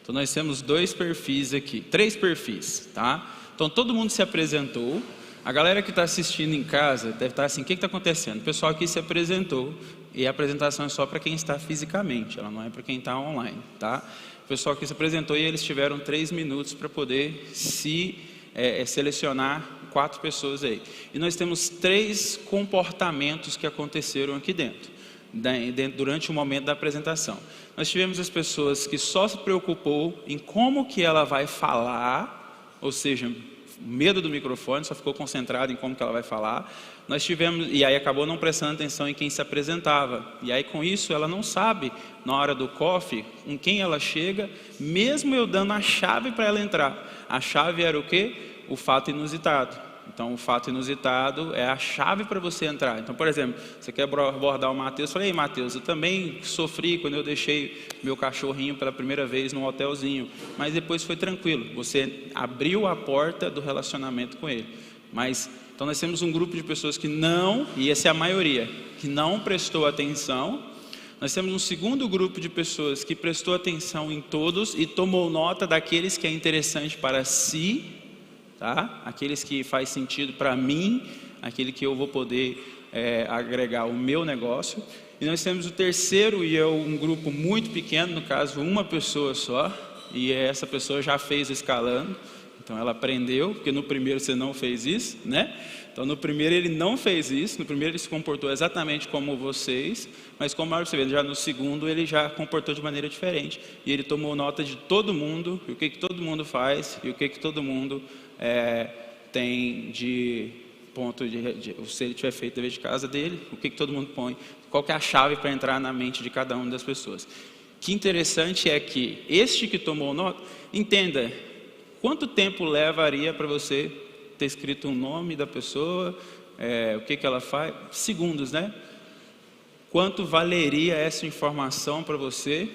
Então nós temos 2 perfis aqui, 3 perfis, tá? Então todo mundo se apresentou. A galera que está assistindo em casa deve estar assim, o que está acontecendo? O pessoal aqui se apresentou e a apresentação é só para quem está fisicamente, ela não é para quem está online, tá? O pessoal aqui se apresentou e eles tiveram 3 minutos para poder selecionar 4 pessoas aí. E nós temos 3 comportamentos que aconteceram aqui dentro, durante o momento da apresentação. Nós tivemos as pessoas que só se preocupou em como que ela vai falar, ou seja, medo do microfone, só ficou concentrado em como que ela vai falar. Nós tivemos, e aí acabou não prestando atenção em quem se apresentava, e aí com isso ela não sabe, na hora do coffee, com quem ela chega, mesmo eu dando a chave para ela entrar. A chave era o quê? O fato inusitado. Então o fato inusitado é a chave para você entrar. Então, por exemplo, você quer abordar o Matheus, eu falei: ei Matheus, eu também sofri quando eu deixei meu cachorrinho pela primeira vez num hotelzinho, mas depois foi tranquilo, você abriu a porta do relacionamento com ele. Então nós temos um grupo de pessoas que não, e essa é a maioria, que não prestou atenção. Nós temos um segundo grupo de pessoas que prestou atenção em todos e tomou nota daqueles que é interessante para si, tá? Aqueles que faz sentido para mim, aquele que eu vou poder agregar o meu negócio. E nós temos o terceiro, e é um grupo muito pequeno, no caso uma pessoa só, e essa pessoa já fez escalando, então ela aprendeu, porque no primeiro você não fez isso, né? Então no primeiro ele não fez isso, no primeiro ele se comportou exatamente como vocês, mas como você vê, já no segundo ele já comportou de maneira diferente, e ele tomou nota de todo mundo, e o que todo mundo faz, e o que todo mundo tem de ponto se ele tiver feito o dever de casa dele, o que todo mundo põe, qual que é a chave para entrar na mente de cada uma das pessoas. Que interessante é que este que tomou nota, entenda, quanto tempo levaria para você ter escrito o nome da pessoa, o que ela faz? Segundos, né? Quanto valeria essa informação para você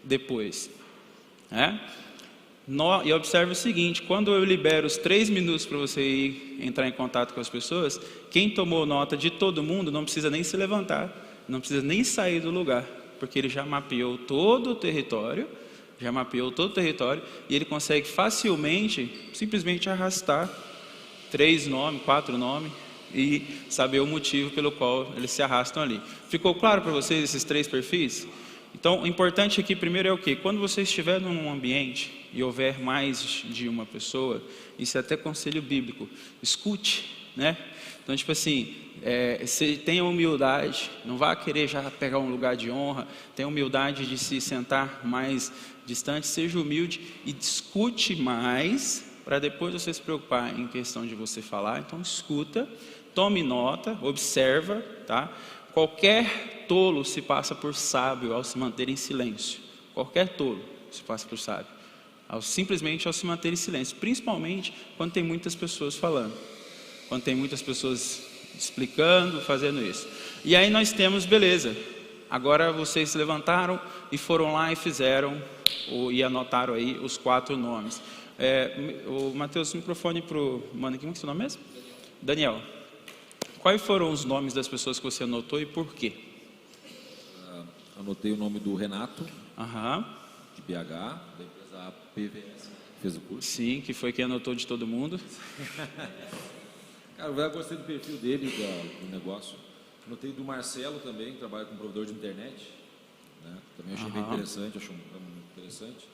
depois? E observe o seguinte: quando eu libero os 3 minutos para você entrar em contato com as pessoas, quem tomou nota de todo mundo não precisa nem se levantar, não precisa nem sair do lugar, porque ele já mapeou todo o território, e ele consegue facilmente, simplesmente arrastar 3 nomes, 4 nomes, e saber o motivo pelo qual eles se arrastam ali. Ficou claro para vocês esses 3 perfis? Então, o importante aqui primeiro é o quê? Quando você estiver num ambiente e houver mais de uma pessoa, isso é até conselho bíblico, escute, né? Então, tipo assim, você tenha humildade, não vá querer já pegar um lugar de honra, tenha humildade de se sentar mais distante, seja humilde e discute mais, para depois você se preocupar em questão de você falar. Então, escuta, tome nota, observa, tá? Qualquer tolo se passa por sábio ao se manter em silêncio. Qualquer tolo se passa por sábio, simplesmente ao se manter em silêncio. Principalmente quando tem muitas pessoas falando. Quando tem muitas pessoas explicando, fazendo isso. E aí nós temos, beleza. Agora vocês se levantaram e foram lá e fizeram, e anotaram aí os 4 nomes. O Matheus, microfone para o mano aqui, como é o seu nome mesmo? Daniel. Quais foram os nomes das pessoas que você anotou e por quê? Anotei o nome do Renato, de BH, da empresa PVS, fez o curso. Sim, que foi quem anotou de todo mundo. Cara, eu gostei do perfil dele, do negócio. Anotei do Marcelo também, que trabalha com provedor de internet, né? Também achei bem interessante, achei muito interessante.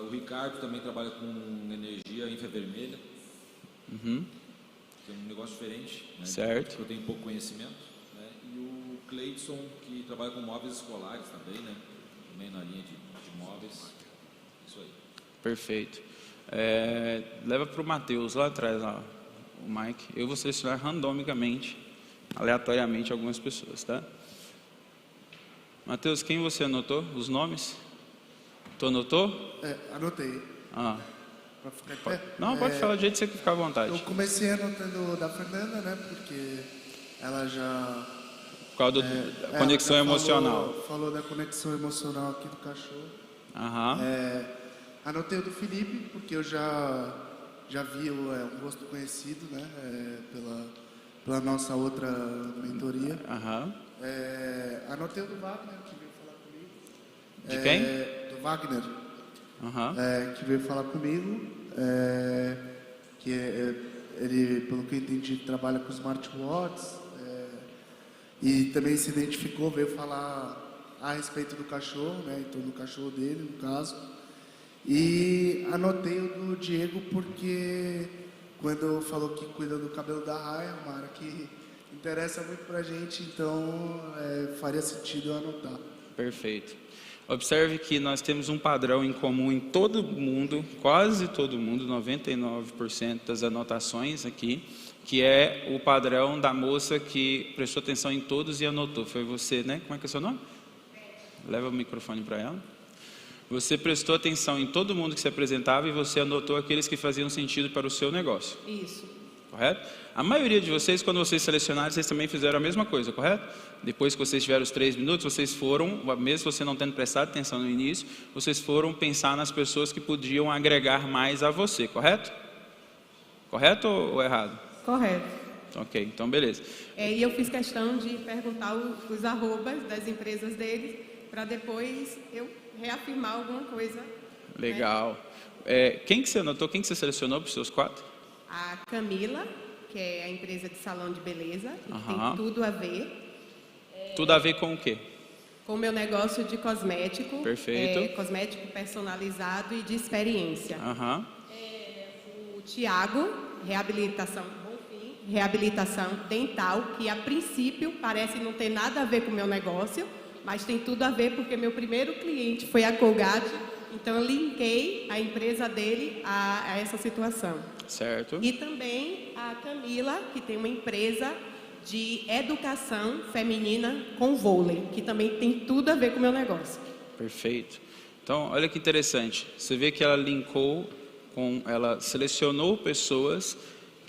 O Ricardo também trabalha com energia infravermelha. Que é um negócio diferente, né? Certo. Eu tenho pouco conhecimento, né? E o Cleidson, que trabalha com móveis escolares também, né? Também na linha de móveis. Isso aí. Perfeito. Leva para o Matheus lá atrás, lá, o Mike. Eu vou selecionar randomicamente, aleatoriamente, algumas pessoas, tá? Matheus, quem você anotou? Os nomes? Tu anotou? Anotei. Pra ficar em pé? Não, pode falar do jeito que você ficar à vontade. Eu comecei anotando da Fernanda, né? Porque ela já... Por causa da conexão emocional. Falou da conexão emocional aqui do cachorro. Anotei o do Felipe, porque eu já vi um rosto conhecido, né? Pela nossa outra mentoria. Anotei o do Wagner, que veio falar comigo. De quem? Do Wagner, Aham. que veio falar comigo, ele, pelo que eu entendi, trabalha com smartwatches, e também se identificou, veio falar a respeito do cachorro, né, em torno do cachorro dele, no caso. E anotei o do Diego porque quando falou que cuida do cabelo da Raia, uma área que interessa muito pra gente, então faria sentido eu anotar. Perfeito. Observe que nós temos um padrão em comum em todo mundo, quase todo mundo, 99% das anotações aqui, que é o padrão da moça que prestou atenção em todos e anotou. Foi você, né? Como é que é o seu nome? Leva o microfone para ela. Você prestou atenção em todo mundo que se apresentava e você anotou aqueles que faziam sentido para o seu negócio. Isso. Correto? A maioria de vocês, quando vocês selecionaram, vocês também fizeram a mesma coisa, correto? Depois que vocês tiveram os 3 minutos, vocês foram, mesmo você não tendo prestado atenção no início, vocês foram pensar nas pessoas que podiam agregar mais a você, correto? Correto ou errado? Correto. Ok, então beleza. E eu fiz questão de perguntar os arrobas das empresas deles, para depois eu reafirmar alguma coisa. Legal. Quem que você anotou, quem que você selecionou para os seus 4? A Camila, que é a empresa de salão de beleza, que Aham. tem tudo a ver Tudo a ver com o quê? com o meu negócio de cosmético. Perfeito. Cosmético personalizado e de experiência. Aham. O Tiago, reabilitação dental, que a princípio parece não ter nada a ver com o meu negócio, mas tem tudo a ver porque meu primeiro cliente foi a Colgate, então eu linkei a empresa dele a essa situação. Certo. E também a Camila, que tem uma empresa de educação feminina com vôlei, que também tem tudo a ver com o meu negócio. Perfeito. Então, olha que interessante. Você vê que ela linkou, ela selecionou pessoas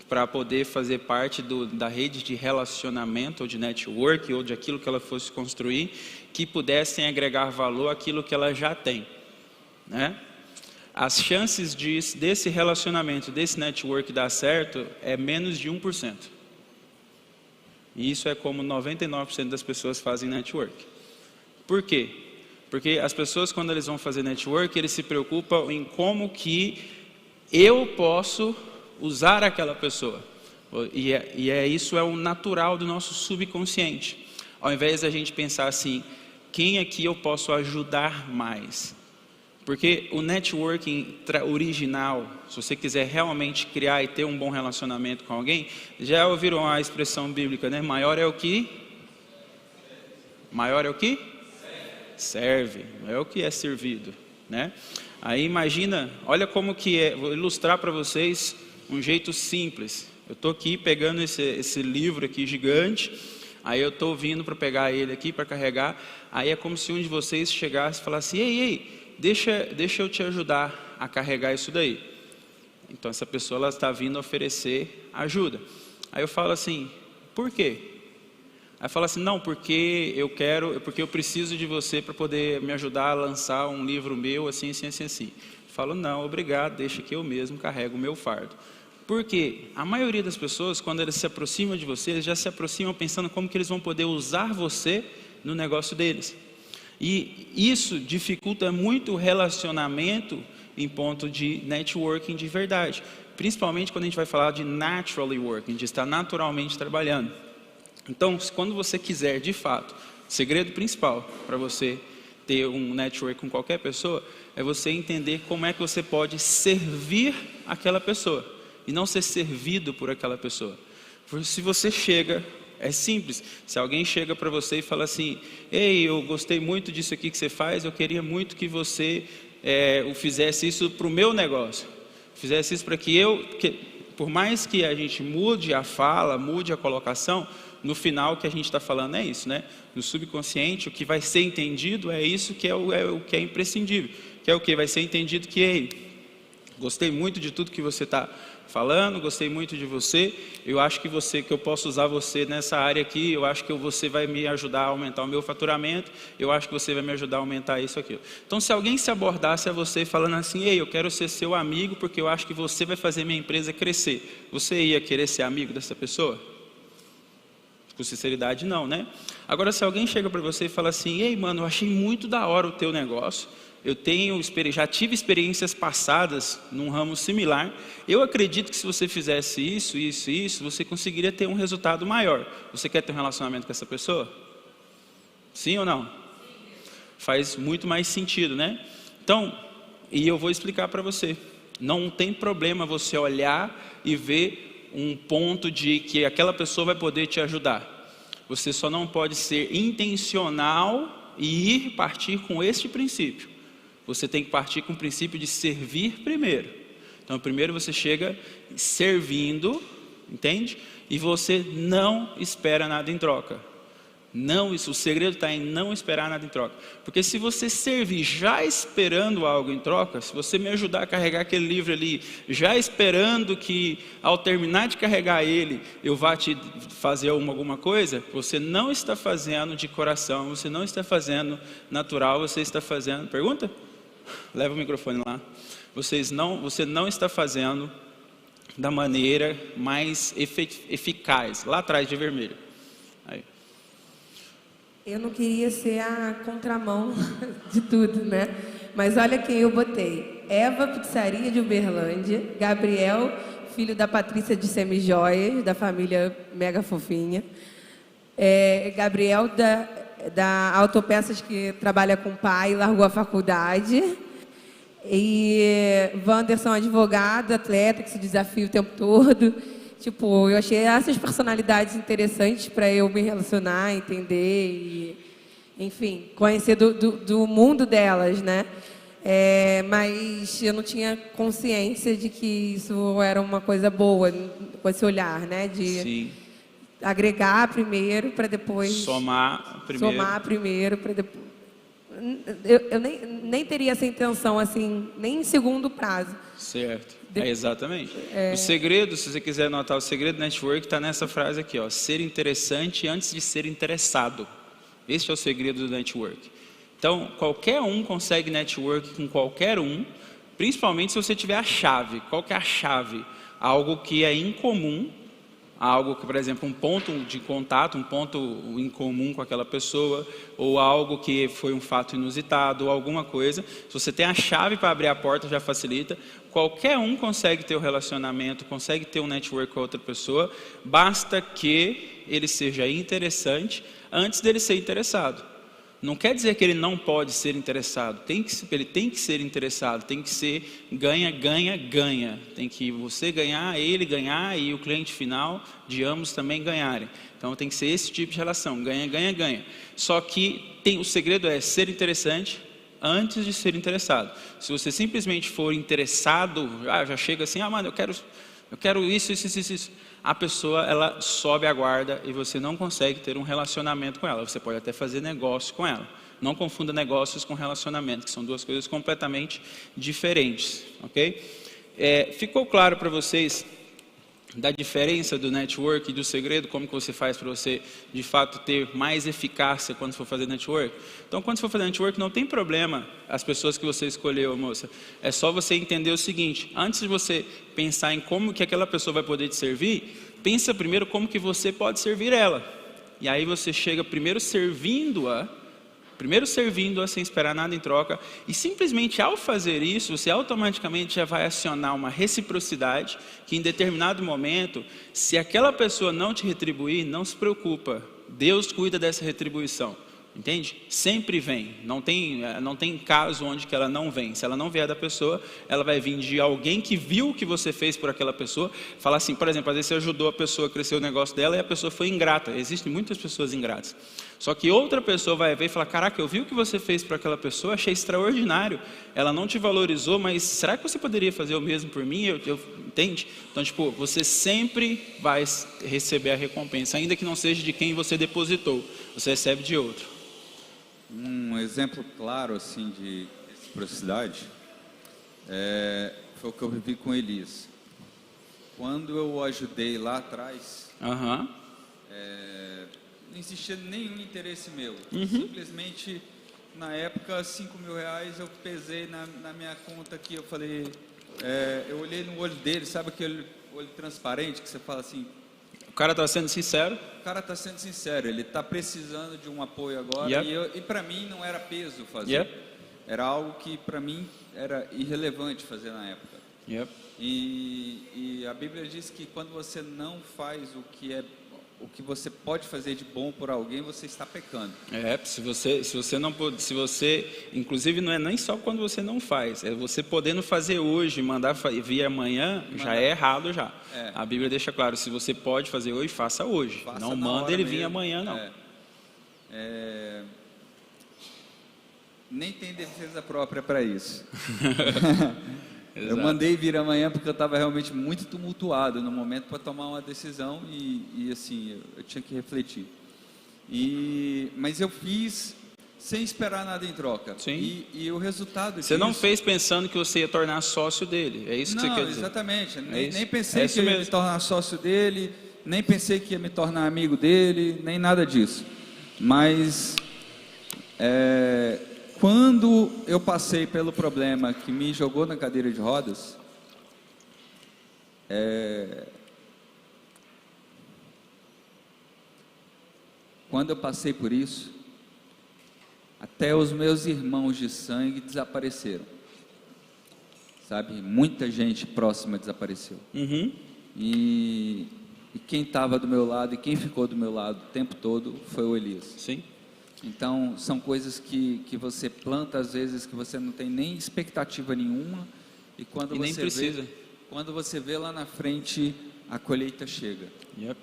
para poder fazer parte da rede de relacionamento, ou de network, ou de aquilo que ela fosse construir, que pudessem agregar valor àquilo que ela já tem, né? As chances desse relacionamento, desse network dar certo, é menos de 1%. E isso é como 99% das pessoas fazem network. Por quê? Porque as pessoas, quando eles vão fazer network, eles se preocupam em como que eu posso usar aquela pessoa. Isso é o natural do nosso subconsciente. Ao invés da gente pensar assim, quem aqui eu posso ajudar mais? Porque o networking original, se você quiser realmente criar e ter um bom relacionamento com alguém, já ouviram a expressão bíblica, né? Maior é o que? Maior é o que? Serve. Não é o que é servido, né? Aí imagina, olha como que é, vou ilustrar para vocês um jeito simples. Eu estou aqui pegando esse livro aqui gigante, aí eu estou vindo para pegar ele aqui, para carregar, aí é como se um de vocês chegasse e falasse, ei, deixa eu te ajudar a carregar isso daí. Então essa pessoa ela está vindo oferecer ajuda. Aí eu falo assim, por quê? Aí fala assim, não, porque eu preciso de você para poder me ajudar a lançar um livro meu, assim. Eu falo, não, obrigado, deixa que eu mesmo carrego o meu fardo. Porque a maioria das pessoas, quando eles se aproximam de você, eles já se aproximam pensando como que eles vão poder usar você no negócio deles. E isso dificulta muito o relacionamento em ponto de networking de verdade. Principalmente quando a gente vai falar de naturally working, de estar naturalmente trabalhando. Então, quando você quiser, de fato, o segredo principal para você ter um network com qualquer pessoa, é você entender como é que você pode servir aquela pessoa, e não ser servido por aquela pessoa. Porque se você chega, é simples, se alguém chega para você e fala assim, ei, eu gostei muito disso aqui que você faz, eu queria muito que você fizesse isso para o meu negócio, fizesse isso para que por mais que a gente mude a fala, mude a colocação, no final o que a gente está falando é isso, né? No subconsciente, o que vai ser entendido é isso que é o que é imprescindível, que é o que vai ser entendido que, ei, gostei muito de tudo que você está falando, gostei muito de você, eu acho que eu posso usar você nessa área aqui, eu acho que você vai me ajudar a aumentar o meu faturamento, eu acho que você vai me ajudar a aumentar isso aqui. Então, se alguém se abordasse a você falando assim, ei, eu quero ser seu amigo porque eu acho que você vai fazer minha empresa crescer, você ia querer ser amigo dessa pessoa? Com sinceridade, não, né? Agora, se alguém chega para você e fala assim, ei, mano, eu achei muito da hora o teu negócio, já tive experiências passadas num ramo similar. Eu acredito que se você fizesse isso, isso e isso, você conseguiria ter um resultado maior. Você quer ter um relacionamento com essa pessoa? Sim ou não? Faz muito mais sentido, né? Então, e eu vou explicar para você. Não tem problema você olhar e ver um ponto de que aquela pessoa vai poder te ajudar. Você só não pode ser intencional e partir com este princípio. Você tem que partir com o princípio de servir primeiro. Então, primeiro você chega servindo, entende? E você não espera nada em troca. Não, o segredo está em não esperar nada em troca. Porque se você servir já esperando algo em troca, se você me ajudar a carregar aquele livro ali, já esperando que ao terminar de carregar ele, eu vá te fazer alguma coisa, você não está fazendo de coração, você não está fazendo natural, você está fazendo... Pergunta? Leva o microfone lá. Você não está fazendo da maneira mais eficaz. Lá atrás de vermelho. Aí. Eu não queria ser a contramão de tudo, né? Mas olha quem eu botei. Eva Pizzaria de Uberlândia. Gabriel, filho da Patrícia de Semijoias, da família mega fofinha. Gabriel da Autopeças, que trabalha com o pai, largou a faculdade. E Wanderson, advogado, atleta, que se desafia o tempo todo. Tipo, eu achei essas personalidades interessantes para eu me relacionar, entender e, enfim, conhecer do mundo delas, né? Mas eu não tinha consciência de que isso era uma coisa boa, com esse olhar, né? De Sim. Agregar primeiro para depois... Somar primeiro para depois... Eu nem teria essa intenção, assim, nem em segundo prazo. Certo. Exatamente. O segredo, se você quiser anotar, o segredo do network está nessa frase aqui, ó, ser interessante antes de ser interessado. Este é o segredo do network. Então, qualquer um consegue network com qualquer um, principalmente se você tiver a chave. Qual que é a chave? Algo que é incomum, algo que, por exemplo, um ponto de contato, um ponto em comum com aquela pessoa, ou algo que foi um fato inusitado, ou alguma coisa. Se você tem a chave para abrir a porta, já facilita. Qualquer um consegue ter um relacionamento, consegue ter um network com outra pessoa, basta que ele seja interessante antes dele ser interessado. Não quer dizer que ele não pode ser interessado, ele tem que ser interessado, tem que ser ganha, ganha, ganha. Tem que você ganhar, ele ganhar e o cliente final de ambos também ganharem. Então tem que ser esse tipo de relação, ganha, ganha, ganha. Só que o segredo é ser interessante antes de ser interessado. Se você simplesmente for interessado, já chega assim, mano, eu quero isso. A pessoa, ela sobe a guarda e você não consegue ter um relacionamento com ela. Você pode até fazer negócio com ela. Não confunda negócios com relacionamento, que são duas coisas completamente diferentes, ok? Ficou claro para vocês da diferença do network e do segredo, como que você faz para você, de fato, ter mais eficácia quando for fazer network? Então, quando for fazer network, não tem problema as pessoas que você escolheu, moça. É só você entender o seguinte, antes de você pensar em como que aquela pessoa vai poder te servir, pensa primeiro como que você pode servir ela. E aí você chega primeiro servindo-a sem esperar nada em troca, e simplesmente ao fazer isso, você automaticamente já vai acionar uma reciprocidade, que em determinado momento, se aquela pessoa não te retribuir, não se preocupa, Deus cuida dessa retribuição, entende? Sempre vem, não tem caso onde que ela não vem. Se ela não vier da pessoa, ela vai vir de alguém que viu o que você fez por aquela pessoa, falar assim, por exemplo, às vezes você ajudou a pessoa a crescer o negócio dela e a pessoa foi ingrata. Existem muitas pessoas ingratas. Só que outra pessoa vai ver e falar, caraca, eu vi o que você fez por aquela pessoa, achei extraordinário, ela não te valorizou, mas será que você poderia fazer o mesmo por mim? Entende? Então, tipo, você sempre vai receber a recompensa, ainda que não seja de quem você depositou, você recebe de outro. Um exemplo claro assim de reciprocidade foi o que eu vivi com Elias. Quando eu o ajudei lá atrás, não existia nenhum interesse meu. Simplesmente, na época, R$5.000 eu pesei na minha conta aqui, eu falei, eu olhei no olho dele, sabe aquele olho transparente que você fala assim, o cara está sendo sincero? O cara está sendo sincero, ele está precisando de um apoio agora, e para mim não era peso fazer. era algo que para mim era irrelevante fazer na época. Yep. E a Bíblia diz que quando você não faz o que você pode fazer de bom por alguém, você está pecando. Se você não pode, inclusive não é nem só quando você não faz, é você podendo fazer hoje, mandar vir amanhã, já é errado já. A Bíblia deixa claro, se você pode fazer hoje, faça hoje. Faça não na manda hora ele vir mesmo. amanhã, não. Nem tem defesa própria para isso. Eu Exato. mandei vir amanhã porque eu estava realmente muito tumultuado no momento para tomar uma decisão e assim, eu tinha que refletir. Mas eu fiz sem esperar nada em troca. Sim. E o resultado Você disso... não fez pensando que você ia tornar sócio dele, é isso que você quer dizer? Exatamente. Isso. Nem pensei isso que eu ia me mesmo. tornar sócio dele, nem pensei que ia me tornar amigo dele, nem nada disso. Mas quando eu passei pelo problema que me jogou na cadeira de rodas, quando eu passei por isso, até os meus irmãos de sangue desapareceram. Sabe? Muita gente próxima desapareceu. Uhum. E quem estava do meu lado e quem ficou do meu lado o tempo todo foi o Elias. Sim. Então, são coisas que você planta, às vezes, que você não tem nem expectativa nenhuma. E quando E nem você precisa. quando você vê lá na frente, a colheita chega. Yep.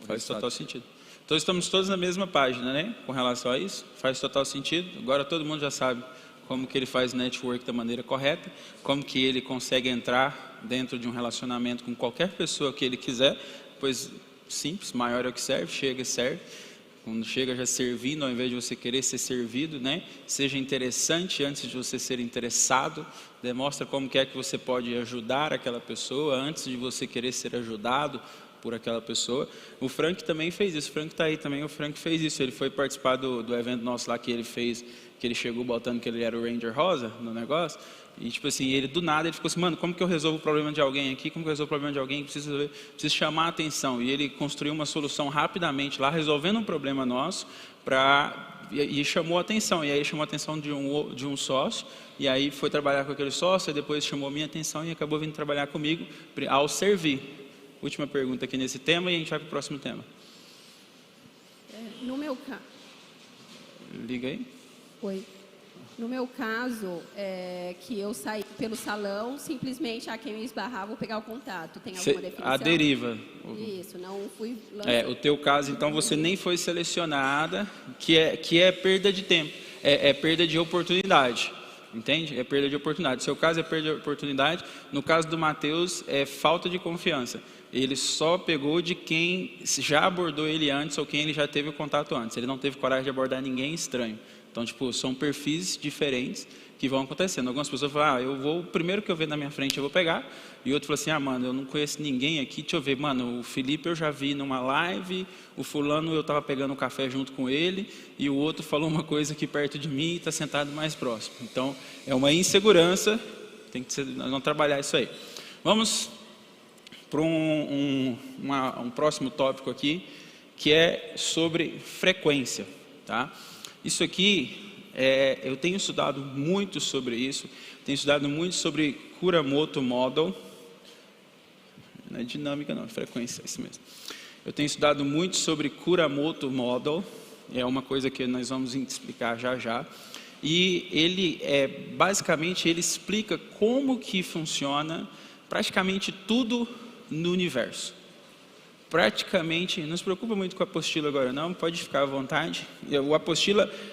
Faz resultado total chega. sentido. Então estamos todos na mesma página, né? Com relação a isso, faz total sentido. Agora todo mundo já sabe como que ele faz network da maneira correta, como que ele consegue entrar dentro de um relacionamento com qualquer pessoa que ele quiser, pois simples, maior é o que serve, chega e serve. Quando chega já servindo, ao invés de você querer ser servido, né? Seja interessante antes de você ser interessado. Demonstra como que é que você pode ajudar aquela pessoa antes de você querer ser ajudado por aquela pessoa. O Frank também fez isso. O Frank está aí também. O Frank fez isso. Ele foi participar do evento nosso lá que ele fez, que ele chegou botando que ele era o Ranger Rosa no negócio. E tipo assim, ele do nada, ele ficou assim, mano, como que eu resolvo o problema de alguém aqui? Como que eu resolvo o problema de alguém? Preciso chamar a atenção. E ele construiu uma solução rapidamente lá, resolvendo um problema nosso, e chamou a atenção. E aí chamou a atenção de um sócio, e aí foi trabalhar com aquele sócio, e depois chamou a minha atenção e acabou vindo trabalhar comigo ao servir. Última pergunta aqui nesse tema e a gente vai para o próximo tema. No meu caso... Liga aí. Oi. No meu caso, que eu saí pelo salão, simplesmente quem me esbarrar, vou pegar o contato. Tem alguma definição? A deriva. Isso, não fui... O teu caso, então, você nem foi selecionada, que é perda de tempo, é perda de oportunidade, entende? É perda de oportunidade. No seu caso é perda de oportunidade, no caso do Mateus é falta de confiança. Ele só pegou de quem já abordou ele antes ou quem ele já teve o contato antes. Ele não teve coragem de abordar ninguém estranho. Então, tipo, são perfis diferentes que vão acontecendo. Algumas pessoas falam, o primeiro que eu ver na minha frente eu vou pegar. E outro fala assim, mano, eu não conheço ninguém aqui, deixa eu ver. Mano, o Felipe eu já vi numa live, o fulano eu estava pegando um café junto com ele, e o outro falou uma coisa aqui perto de mim e está sentado mais próximo. Então, é uma insegurança, tem que não trabalhar isso aí. Vamos para um próximo tópico aqui, que é sobre frequência, tá? Isso aqui, eu tenho estudado muito sobre isso, tenho estudado muito sobre Kuramoto Model, não é dinâmica não, é frequência, é isso mesmo. Eu tenho estudado muito sobre Kuramoto Model, é uma coisa que nós vamos explicar já, e ele basicamente ele explica como que funciona praticamente tudo no universo. Praticamente, não se preocupa muito com a apostila agora não, pode ficar à vontade.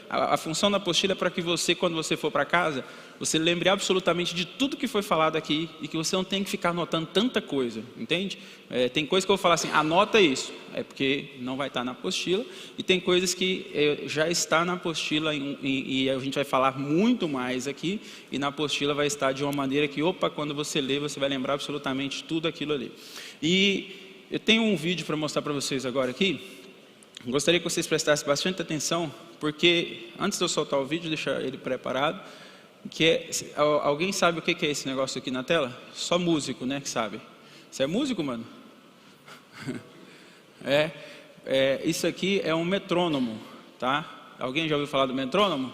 A função da apostila é para que você, quando você for para casa, você lembre absolutamente de tudo que foi falado aqui e que você não tem que ficar anotando tanta coisa, entende? Tem coisas que eu vou falar assim, anota isso, porque não vai estar na apostila, e tem coisas que já está na apostila e a gente vai falar muito mais aqui, e na apostila vai estar de uma maneira que, quando você ler, você vai lembrar absolutamente tudo aquilo ali. E eu tenho um vídeo para mostrar para vocês agora aqui. Gostaria que vocês prestassem bastante atenção, porque antes de eu soltar o vídeo, deixar ele preparado, alguém sabe o que é esse negócio aqui na tela? Só músico, né, que sabe. Você é músico, mano? Isso aqui é um metrônomo, tá? Alguém já ouviu falar do metrônomo?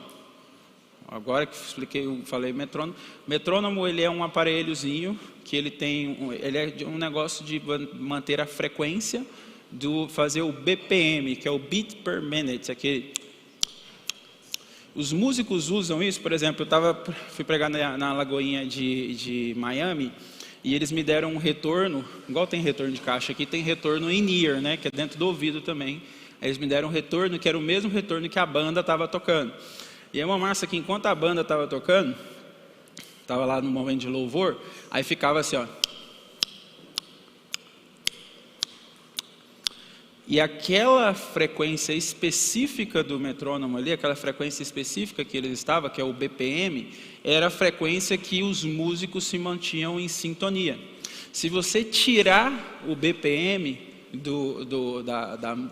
agora que falei metrônomo. Metrônomo, ele é um aparelhozinho que ele é um negócio de manter a frequência, fazer o BPM, que é o Beat Per Minute, aquele... Os músicos usam isso, por exemplo, fui pregar na Lagoinha de Miami, e eles me deram um retorno, igual tem retorno de caixa aqui, tem retorno in-ear, né, que é dentro do ouvido também. Eles me deram um retorno que era o mesmo retorno que a banda estava tocando. E é uma massa que enquanto a banda estava tocando, estava lá no momento de louvor, aí ficava assim, ó. E aquela frequência específica do metrônomo ali, aquela frequência específica que ele estava, que é o BPM, era a frequência que os músicos se mantinham em sintonia. Se você tirar o BPM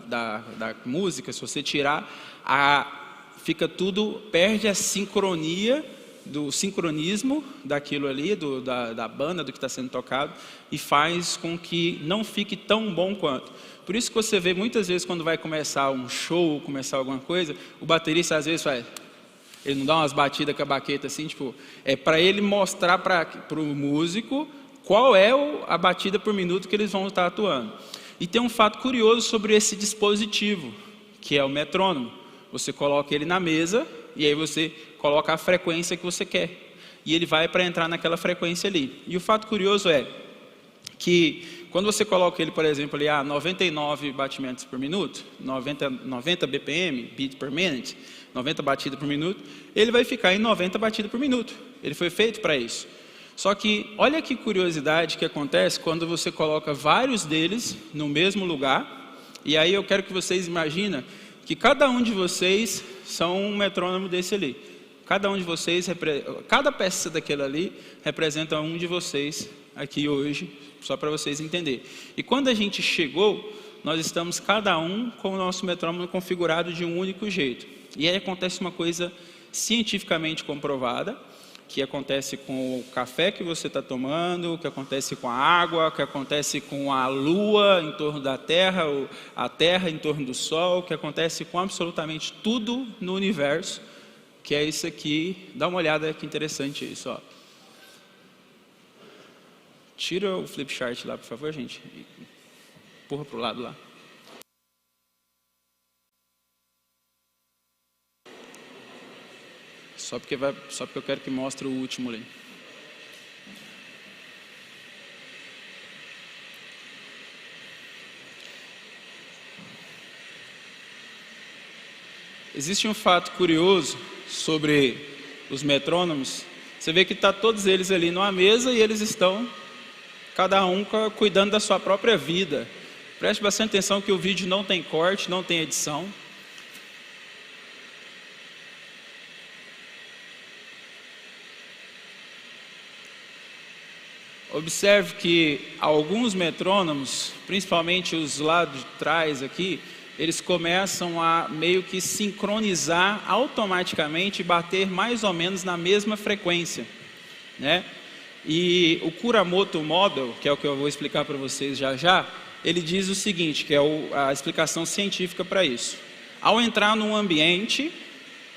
da música, se você tirar, fica tudo, perde a sincronia, do sincronismo daquilo ali, da banda, do que está sendo tocado, e faz com que não fique tão bom quanto. Por isso que você vê muitas vezes quando vai começar um show, começar alguma coisa, o baterista às vezes ele não dá umas batidas com a baqueta assim, tipo, é para ele mostrar para o músico qual é a batida por minuto que eles vão estar atuando. E tem um fato curioso sobre esse dispositivo, que é o metrônomo. Você coloca ele na mesa e aí você coloca a frequência que você quer. E ele vai para entrar naquela frequência ali. E o fato curioso é que quando você coloca ele, por exemplo, ali, 99 batimentos por minuto, 90 BPM, beat per minute, 90 batidas por minuto, ele vai ficar em 90 batidas por minuto. Ele foi feito para isso. Só que olha que curiosidade que acontece quando você coloca vários deles no mesmo lugar. E aí eu quero que vocês imaginem que cada um de vocês são um metrônomo desse ali. Cada um de vocês, cada peça daquele ali representa um de vocês aqui hoje, só para vocês entenderem. E quando a gente chegou, nós estamos cada um com o nosso metrônomo configurado de um único jeito. E aí acontece uma coisa cientificamente comprovada, que acontece com o café que você está tomando, que acontece com a água, que acontece com a lua em torno da terra, a terra em torno do sol, que acontece com absolutamente tudo no universo, que é isso aqui. Dá uma olhada que interessante isso, ó. Tira o flip chart lá, por favor, gente. Empurra para o lado lá. Só porque eu quero que mostre o último ali. Existe um fato curioso sobre os metrônomos. Você vê que está todos eles ali numa mesa e eles estão, cada um cuidando da sua própria vida. Preste bastante atenção que o vídeo não tem corte, não tem edição. Observe que alguns metrônomos, principalmente os lá de trás aqui, eles começam a meio que sincronizar automaticamente e bater mais ou menos na mesma frequência, né? E o Kuramoto Model, que é o que eu vou explicar para vocês já, ele diz o seguinte, que é a explicação científica para isso. Ao entrar num ambiente,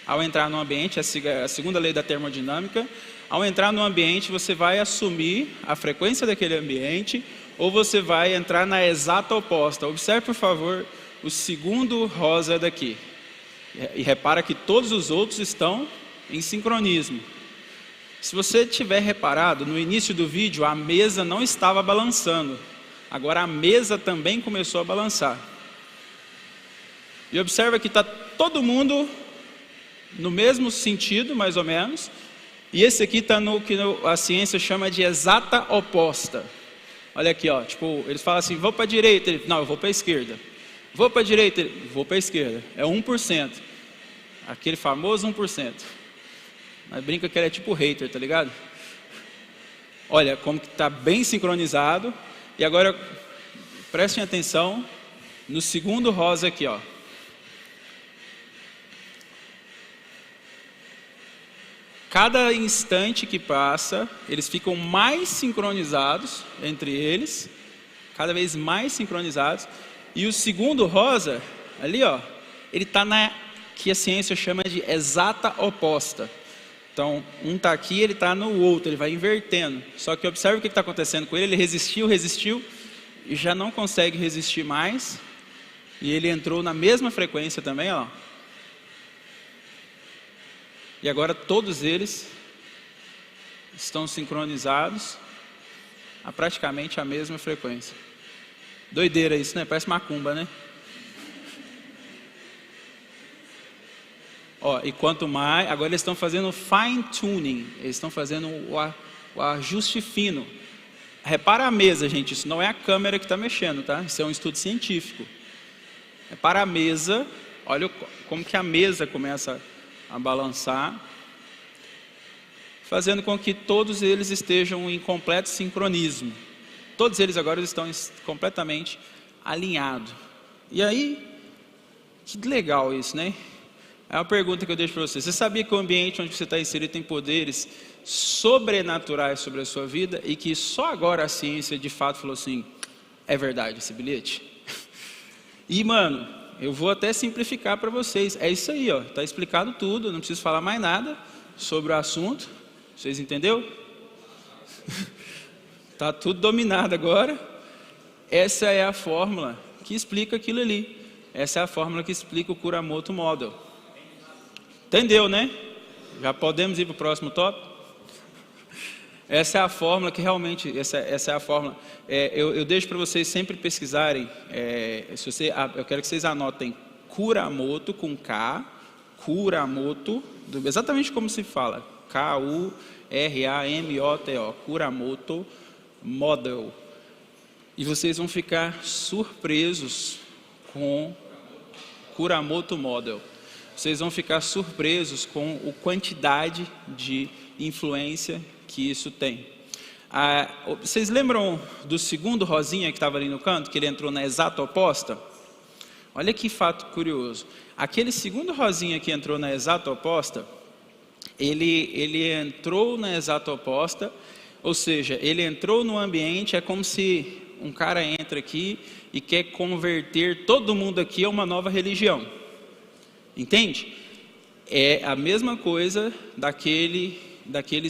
a segunda lei da termodinâmica, ao entrar no ambiente, você vai assumir a frequência daquele ambiente ou você vai entrar na exata oposta. Observe, por favor, o segundo rosa daqui. E repara que todos os outros estão em sincronismo. Se você tiver reparado, no início do vídeo, a mesa não estava balançando. Agora a mesa também começou a balançar. E observa que está todo mundo no mesmo sentido, mais ou menos. E esse aqui está no que a ciência chama de exata oposta. Olha aqui, ó, tipo, eles falam assim, vou para a direita, não, eu vou para a esquerda. Vou para a direita, vou para a esquerda. É 1%. Aquele famoso 1%. Mas brinca que ele é tipo hater, tá ligado? Olha como que está bem sincronizado. E agora, prestem atenção no segundo rosa aqui, ó. Cada instante que passa, eles ficam mais sincronizados entre eles, cada vez mais sincronizados. E o segundo rosa, ali, ó, ele está na que a ciência chama de exata oposta. Então, um está aqui, ele está no outro, ele vai invertendo. Só que observe o que está acontecendo com ele. Ele resistiu e já não consegue resistir mais. E ele entrou na mesma frequência também, ó. E agora todos eles estão sincronizados a praticamente a mesma frequência. Doideira isso, né? Parece macumba, né? Ó, e quanto mais, agora eles estão fazendo fine tuning, eles estão fazendo o ajuste fino. Repara a mesa, gente, isso não é a câmera que está mexendo, tá? Isso é um estudo científico. Repara a mesa, olha como que a mesa começa a balançar, fazendo com que todos eles estejam em completo sincronismo. Todos eles agora estão completamente alinhados. E aí, que legal isso, né? É uma pergunta que eu deixo para você. Você sabia que o ambiente onde você está inserido tem poderes sobrenaturais sobre a sua vida e que só agora a ciência de fato falou assim, é verdade esse bilhete? E, mano, eu vou até simplificar para vocês. É isso aí, ó. Está explicado tudo, não preciso falar mais nada sobre o assunto. Vocês entenderam? Está tudo dominado agora. Essa é a fórmula que explica aquilo ali. Essa é a fórmula que explica o Kuramoto Model. Entendeu, né? Já podemos ir para o próximo tópico? Essa é a fórmula que realmente, essa é a fórmula. Eu deixo para vocês sempre pesquisarem. Eu quero que vocês anotem Kuramoto com K, Kuramoto, exatamente como se fala, K-U-R-A-M-O-T-O, Kuramoto Model. E vocês vão ficar surpresos com Kuramoto Model. Vocês vão ficar surpresos com a quantidade de influência que isso tem. Vocês lembram do segundo rosinha que estava ali no canto, que ele entrou na exata oposta? Olha que fato curioso. Aquele segundo rosinha que entrou na exata oposta, ele entrou na exata oposta, ou seja, ele entrou no ambiente, é como se um cara entra aqui e quer converter todo mundo aqui a uma nova religião. Entende? É a mesma coisa daquele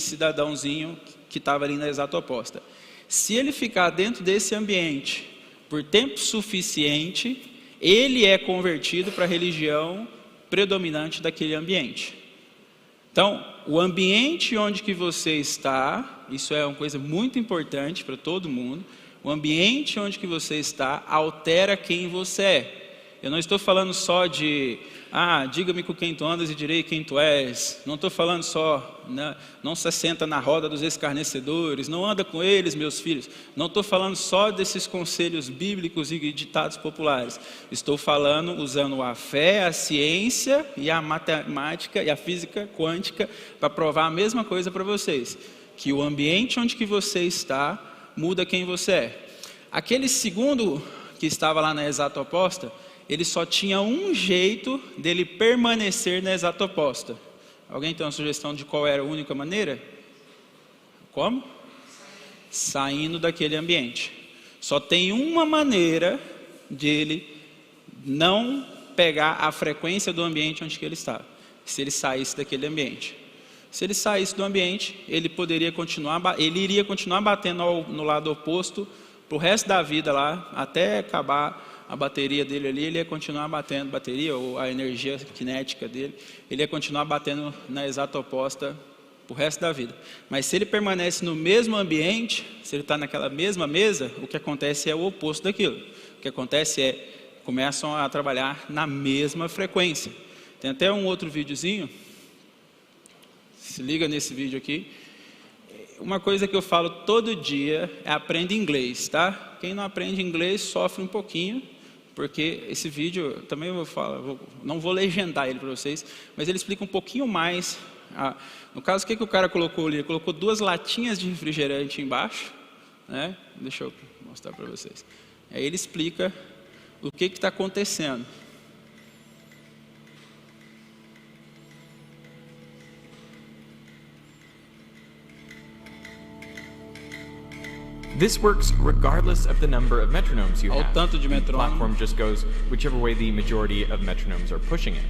cidadãozinho que estava ali na exata oposta. Se ele ficar dentro desse ambiente por tempo suficiente, ele é convertido para a religião predominante daquele ambiente. Então, o ambiente onde que você está, isso é uma coisa muito importante para todo mundo, o ambiente onde que você está altera quem você é. Eu não estou falando só de, diga-me com quem tu andas e direi quem tu és. Não estou falando só, né, não se senta na roda dos escarnecedores, não anda com eles, meus filhos. Não estou falando só desses conselhos bíblicos e ditados populares. Estou falando usando a fé, a ciência e a matemática e a física quântica para provar a mesma coisa para vocês. Que o ambiente onde que você está muda quem você é. Aquele segundo que estava lá na exata oposta, ele só tinha um jeito dele permanecer na exata oposta. Alguém tem uma sugestão de qual era a única maneira? Como? Saindo daquele ambiente. Só tem uma maneira de ele não pegar a frequência do ambiente onde que ele está. Se ele saísse daquele ambiente. Se ele saísse do ambiente, ele iria continuar batendo no lado oposto para o resto da vida lá, até acabar a bateria dele ali, ele ia continuar batendo, bateria ou a energia cinética dele, ele ia continuar batendo na exata oposta pro resto da vida. Mas se ele permanece no mesmo ambiente, se ele está naquela mesma mesa, o que acontece é o oposto daquilo. O que acontece é, começam a trabalhar na mesma frequência. Tem até um outro videozinho, se liga nesse vídeo aqui. Uma coisa que eu falo todo dia é aprenda inglês, tá? Quem não aprende inglês sofre um pouquinho, porque esse vídeo, também eu vou falar, não vou legendar ele para vocês, mas ele explica um pouquinho mais. No caso, o que o cara colocou ali? Ele colocou 2 latinhas de refrigerante embaixo, né? Deixa eu mostrar para vocês. Aí ele explica o que está acontecendo. This works regardless of the number of metronomes you have. Tanto de The metrônomo. platform just goes whichever way the majority of metronomes are pushing it.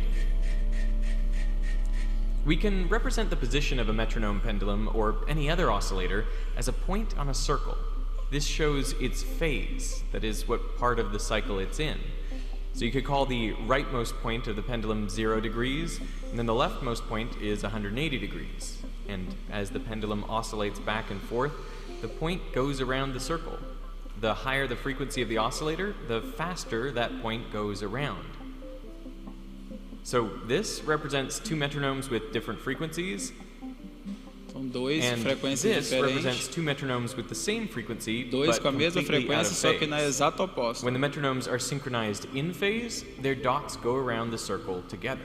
We can represent the position of a metronome pendulum or any other oscillator as a point on a circle. This shows its phase, that is, what part of the cycle it's in. So you could call the rightmost point of the pendulum 0 degrees, and then the leftmost point is 180 degrees. And as the pendulum oscillates back and forth, the point goes around the circle. The higher the frequency of the oscillator, the faster that point goes around. So this represents two metronomes with different frequencies, São dois and frequências this represents diferentes, two metronomes with the same frequency, dois but com a mesma completely out of frequência, só que na phase. exata oposta. When the metronomes are synchronized in phase, their dots go around the circle together.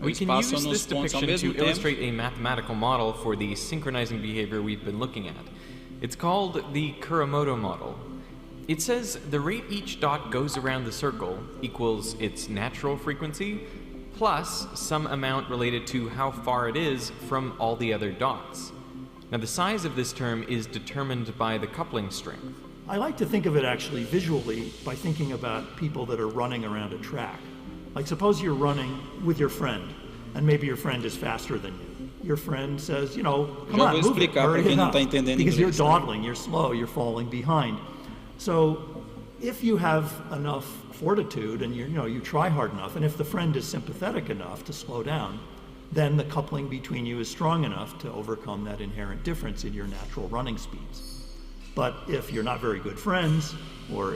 We Eles can passam use nos this pontos ao depiction mesmo to tempo. illustrate a mathematical model for the synchronizing behavior we've been looking at. It's called the Kuramoto model. It says the rate each dot goes around the circle equals its natural frequency plus some amount related to how far it is from all the other dots. Now the size of this term is determined by the coupling strength. I like to think of it actually visually by thinking about people that are running around a track. Like suppose you're running with your friend, and maybe your friend is faster than you. Your friend says, you know, come Já on, vou move it, explicar para hurry quem it não up. está entendendo Because you're inglês, né? dawdling, you're slow, you're falling behind. So if you have enough fortitude and you try hard enough, and if the friend is sympathetic enough to slow down, then the coupling between you is strong enough to overcome that inherent difference in your natural running speeds. But if you're not very good friends, or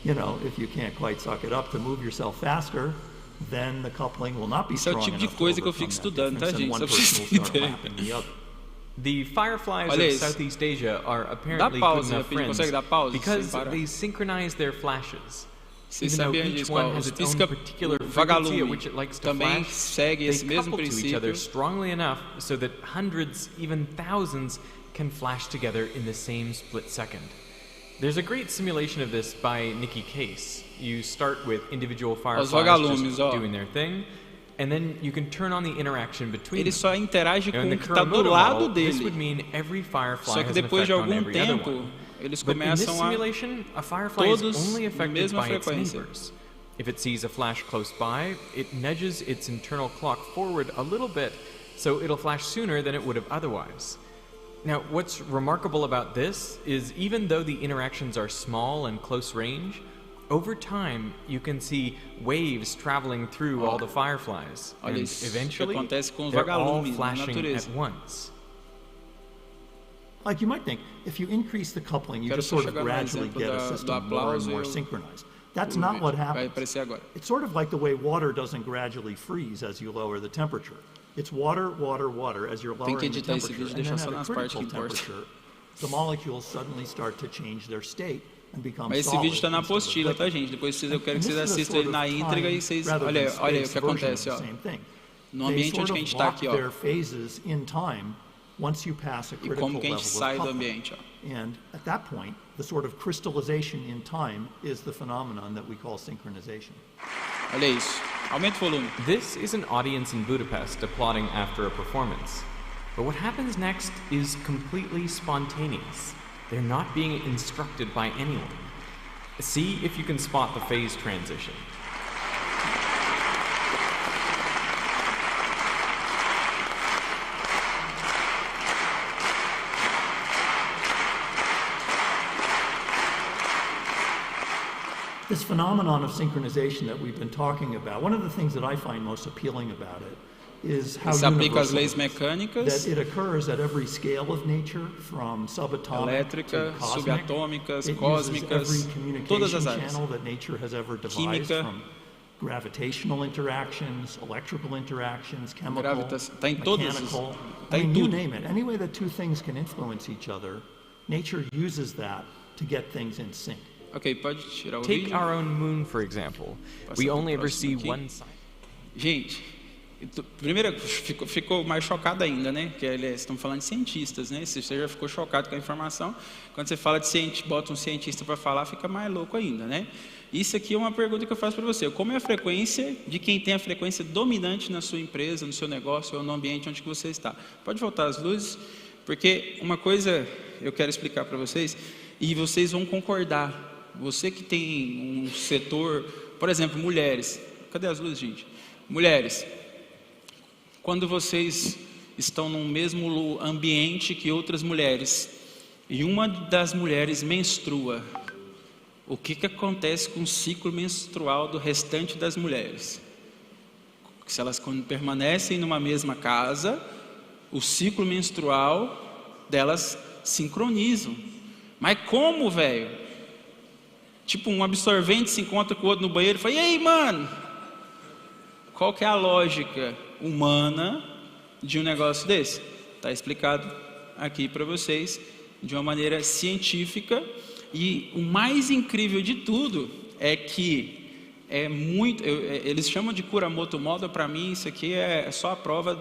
if you can't quite suck it up to move yourself faster, then the coupling will not be Isso é o strong tipo de enough to coisa que eu overcome fico that estudando, tá, difference, and gente? one Só pra person vocês will start entenderem. lapping the other. The fireflies Olha of isso. Southeast Asia are Dá apparently good pausa, enough Pedro, friends consegue dar pausa because sem parar? they synchronize their flashes. Vocês Even though sabiam each disso, one Paulo? has Os its own pisca, particular o frequency at vagalume which it likes to também flash, segue they esse mesmo couple to each other princípio. strongly enough so that hundreds, even thousands, can flash together in the same split second. There's a great simulation of this by Nicky Case. You start with individual fireflies vagalumes, just ó. doing their thing, and then you can turn on the interaction between Ele them. só interage Now, com in the o que está do Kuramoto lado model, this dele. would mean every firefly Só que has an depois effect de on algum every other tempo, one. eles But in this começam a simulation, a firefly is todos only na affected mesma by its frequência. neighbors. If it sees a flash close by, it nudges its internal clock forward a little bit, so it'll flash sooner than it would have otherwise. Now, what's remarkable about this is even though the interactions are small and close range, over time you can see waves traveling through all the fireflies, Olha and isso que eventually acontece com os they're all vagalumes na flashing natureza. at once. Like you might think, if you increase the coupling, you Quero just só sort of chegar no gradually exemplo get a do system more and aplauso more e o- synchronized. That's o not vídeo. what Vai happens. aparecer agora. It's sort of like the way water doesn't gradually freeze as you lower the temperature. It's water, water, water as you're Tem que lowering the editar esse temperature. vídeo e And deixar then só at a nas partes critical que importam. temperature, the molecules suddenly start to change their state and become Mas esse solid vídeo está na instead of apostila, tá, liquid. gente? Depois eu quero And que vocês this is a assistam sort ele of na íntegra e time vocês... rather Olha, than olha o space que version acontece, of ó. the same thing. No They ambiente sort onde a of gente está lock aqui, ó. their phases in time once you pass a E critical como que a level gente of sai do coupling. ambiente, ó. And at that point, the sort of crystallization in time is the phenomenon that we call synchronization. Olha isso. Aumenta o volume. This is an audience in Budapest applauding after a performance. But what happens next is completely spontaneous. They're not being instructed by anyone. See if you can spot the phase transition. This phenomenon of synchronization that we've been talking about, one of the things that I find most appealing about it is how Se aplica às universal leis it is. mecânicas, That it occurs at every scale of nature, from subatomic to elétrica, cosmic. subatômicas, It uses cósmicas, every todas communication as áreas. channel that nature has ever devised, Química. from gravitational interactions, electrical interactions, chemical, Tá em todas as- mechanical. tá I em mean, you tudo. name it. Any way that two things can influence each other, nature uses that to get things in sync. Ok, pode tirar o Take vídeo. our own moon, for example. Passa We pro only ever próximo see aqui. one side. Gente, primeiro ficou mais chocado ainda, né? Que eles estão falando de cientistas, né? Se você já ficou chocado com a informação, quando você fala de bota um cientista para falar, fica mais louco ainda, né? Isso aqui é uma pergunta que eu faço para você. Como é a frequência de quem tem a frequência dominante na sua empresa, no seu negócio ou no ambiente onde que você está? Pode voltar as luzes, porque uma coisa eu quero explicar para vocês e vocês vão concordar. Você que tem um setor, por exemplo, mulheres. Cadê as luzes, gente? Mulheres. Quando vocês estão no mesmo ambiente que outras mulheres e uma das mulheres menstrua, o que acontece com o ciclo menstrual do restante das mulheres? Se elas permanecem numa mesma casa, o ciclo menstrual delas sincronizam. Mas como, velho? Tipo, um absorvente se encontra com o outro no banheiro e fala: e aí, mano? Qual que é a lógica humana de um negócio desse? Está explicado aqui para vocês de uma maneira científica. E o mais incrível de tudo é que eles chamam de Kuramoto Model. Para mim isso aqui é só a prova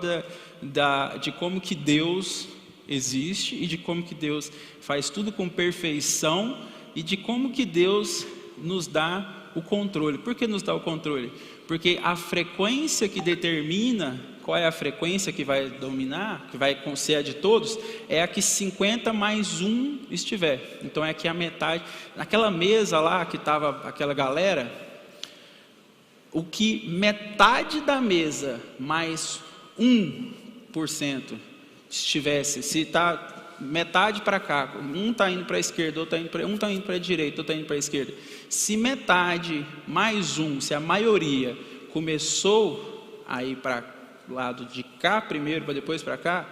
de como que Deus existe e de como que Deus faz tudo com perfeição e de como que Deus nos dá o controle. Por que nos dá o controle? Porque a frequência que determina qual é a frequência que vai dominar, que vai ser a de todos, é a que 50 mais 1 estiver. Então é que a metade, naquela mesa lá que estava aquela galera, o que metade da mesa mais 1% estivesse, se está metade para cá, um está indo para a esquerda, um está indo para a direita, outro está indo para a esquerda. Se metade mais 1, se a maioria começou a ir para lado de cá primeiro, para depois para cá,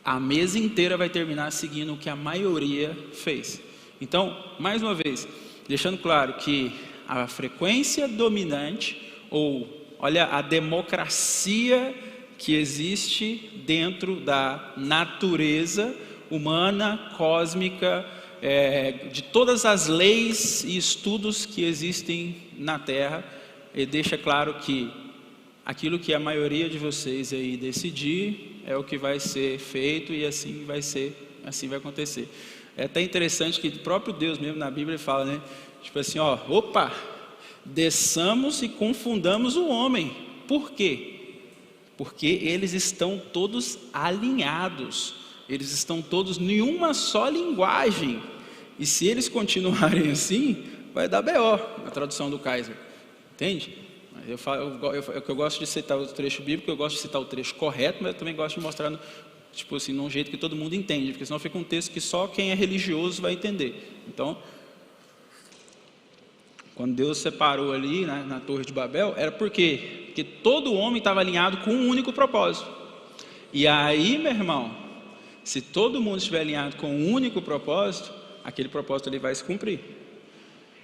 a mesa inteira vai terminar seguindo o que a maioria fez. Então, mais uma vez, deixando claro que a frequência dominante, ou olha a democracia que existe dentro da natureza humana, cósmica, de todas as leis e estudos que existem na Terra, e deixa claro que aquilo que a maioria de vocês aí decidir é o que vai ser feito e assim vai acontecer. É até interessante que o próprio Deus mesmo na Bíblia fala, né? Tipo assim, opa, desçamos e confundamos o homem. Por quê? Porque eles estão todos alinhados, eles estão todos em uma só linguagem. E se eles continuarem assim, vai dar BO, na tradução do Kaiser. Entende? Eu gosto de citar o trecho bíblico, eu gosto de citar o trecho correto, mas eu também gosto de mostrar, tipo assim, num jeito que todo mundo entende, porque senão fica um texto que só quem é religioso vai entender. Então, quando Deus separou ali, né, na Torre de Babel, era por quê? Porque todo homem estava alinhado com um único propósito. E aí, meu irmão, se todo mundo estiver alinhado com um único propósito, aquele propósito ali vai se cumprir.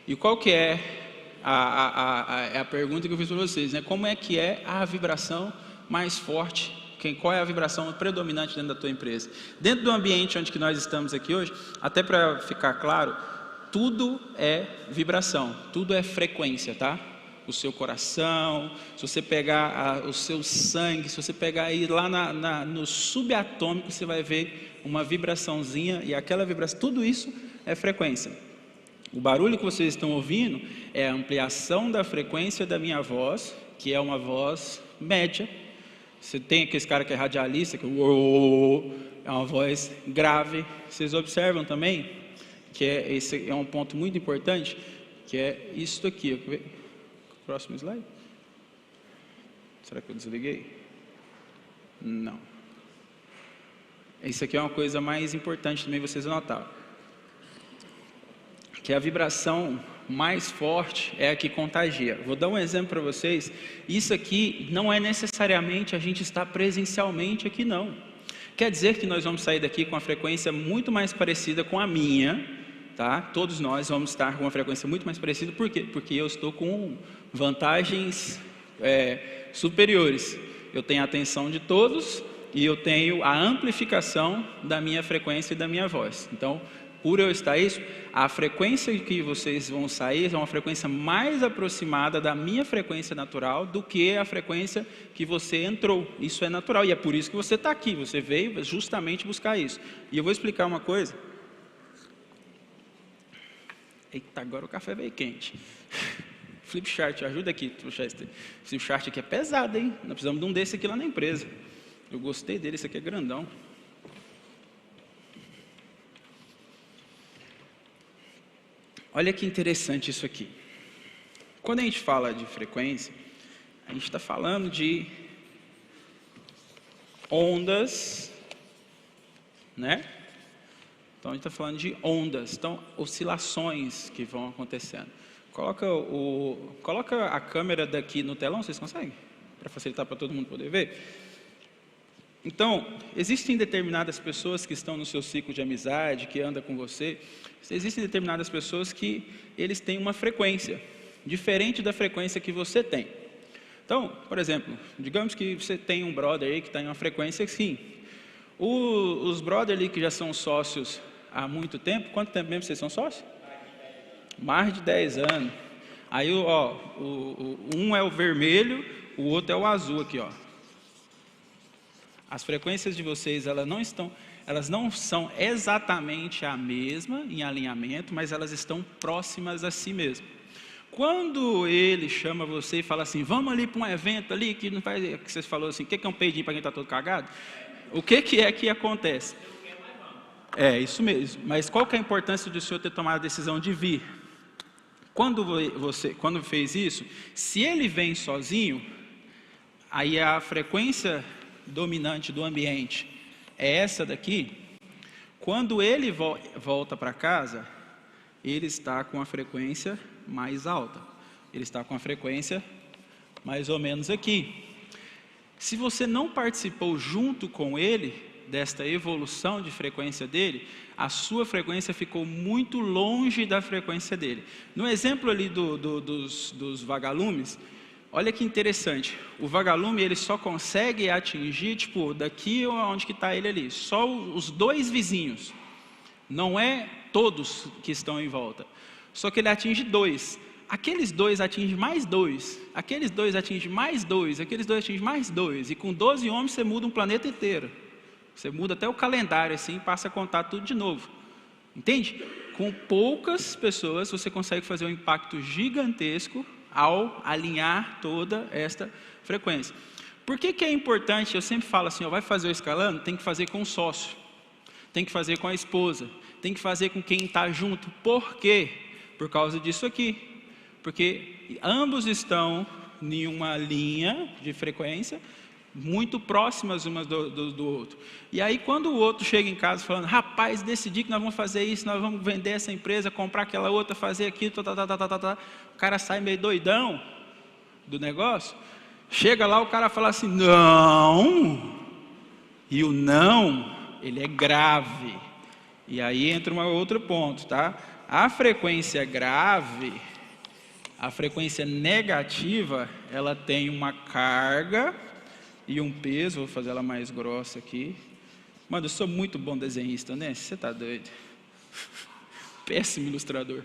E qual que é a pergunta que eu fiz para vocês, né? Como é que é a vibração mais forte? Qual é a vibração predominante dentro da tua empresa? Dentro do ambiente onde que nós estamos aqui hoje, até para ficar claro, tudo é vibração, tudo é frequência, tá? O seu coração, se você pegar o seu sangue, se você pegar aí lá no subatômico, você vai ver uma vibraçãozinha, e aquela vibração, tudo isso é frequência. O barulho que vocês estão ouvindo é a ampliação da frequência da minha voz, que é uma voz média. Você tem aquele cara que é radialista, que é uma voz grave. Vocês observam também que esse é um ponto muito importante, que é isso aqui. Próximo slide. Será que eu desliguei? Não. Isso aqui é uma coisa mais importante também vocês notaram, que a vibração mais forte é a que contagia. Vou dar um exemplo para vocês. Isso aqui não é necessariamente a gente estar presencialmente aqui, não. Quer dizer que nós vamos sair daqui com uma frequência muito mais parecida com a minha, tá? Todos nós vamos estar com uma frequência muito mais parecida. Por quê? Porque eu estou com vantagens superiores. Eu tenho a atenção de todos e eu tenho a amplificação da minha frequência e da minha voz. Então, por eu estar isso, a frequência que vocês vão sair é uma frequência mais aproximada da minha frequência natural do que a frequência que você entrou. Isso é natural e é por isso que você está aqui. Você veio justamente buscar isso. E eu vou explicar uma coisa. Eita, agora o café veio quente. Flipchart, ajuda aqui. Flipchart aqui é pesado, hein? Nós precisamos de um desse aqui lá na empresa. Eu gostei dele, esse aqui é grandão. Olha que interessante isso aqui. Quando a gente fala de frequência, a gente está falando de ondas, né? Então a gente está falando de ondas, então oscilações que vão acontecendo. Coloca a câmera daqui no telão, vocês conseguem? Para facilitar para todo mundo poder ver. Então, existem determinadas pessoas que estão no seu ciclo de amizade, que andam com você, existem determinadas pessoas que eles têm uma frequência diferente da frequência que você tem. Então, por exemplo, digamos que você tem um brother aí que está em uma frequência assim. Os brothers ali que já são sócios há muito tempo, quanto tempo mesmo vocês são sócios? Mais de 10 anos. Aí, ó, um é o vermelho, o outro é o azul aqui, ó. As frequências de vocês, elas não são exatamente a mesma em alinhamento, mas elas estão próximas a si mesmo. Quando ele chama você e fala assim, vamos ali para um evento ali, que não faz, que você falou assim, o que é um peidinho para quem está todo cagado? O que é que acontece? É, isso mesmo. Mas qual que é a importância do senhor ter tomado a decisão de vir? Quando fez isso, se ele vem sozinho, aí a frequência dominante do ambiente é essa daqui. Quando ele volta para casa, ele está com a frequência mais alta. Ele está com a frequência mais ou menos aqui. Se você não participou junto com ele desta evolução de frequência dele, a sua frequência ficou muito longe da frequência dele. No exemplo ali dos vagalumes, olha que interessante, o vagalume ele só consegue atingir, tipo, daqui onde que está ele ali, só os 2 vizinhos, não é todos que estão em volta, só que ele atinge 2, aqueles 2 atingem mais 2, aqueles 2 atingem mais 2, aqueles 2 atingem mais 2, e com 12 homens você muda um planeta inteiro, você muda até o calendário assim, passa a contar tudo de novo, entende? Com poucas pessoas você consegue fazer um impacto gigantesco ao alinhar toda esta frequência. Por que é importante? Eu sempre falo assim, ó, vai fazer o escalando, tem que fazer com o sócio, tem que fazer com a esposa, tem que fazer com quem está junto. Por quê? Por causa disso aqui. Porque ambos estão em uma linha de frequência muito próximas umas do outro. E aí quando o outro chega em casa falando, rapaz, decidi que nós vamos fazer isso, nós vamos vender essa empresa, comprar aquela outra, fazer aquilo, o cara sai meio doidão do negócio, chega lá o cara fala assim, não, e o não, ele é grave. E aí entra um outro ponto, tá? A frequência grave, a frequência negativa, ela tem uma carga e um peso, vou fazer ela mais grossa aqui. Mano, eu sou muito bom desenhista, né? Você tá doido? Péssimo ilustrador.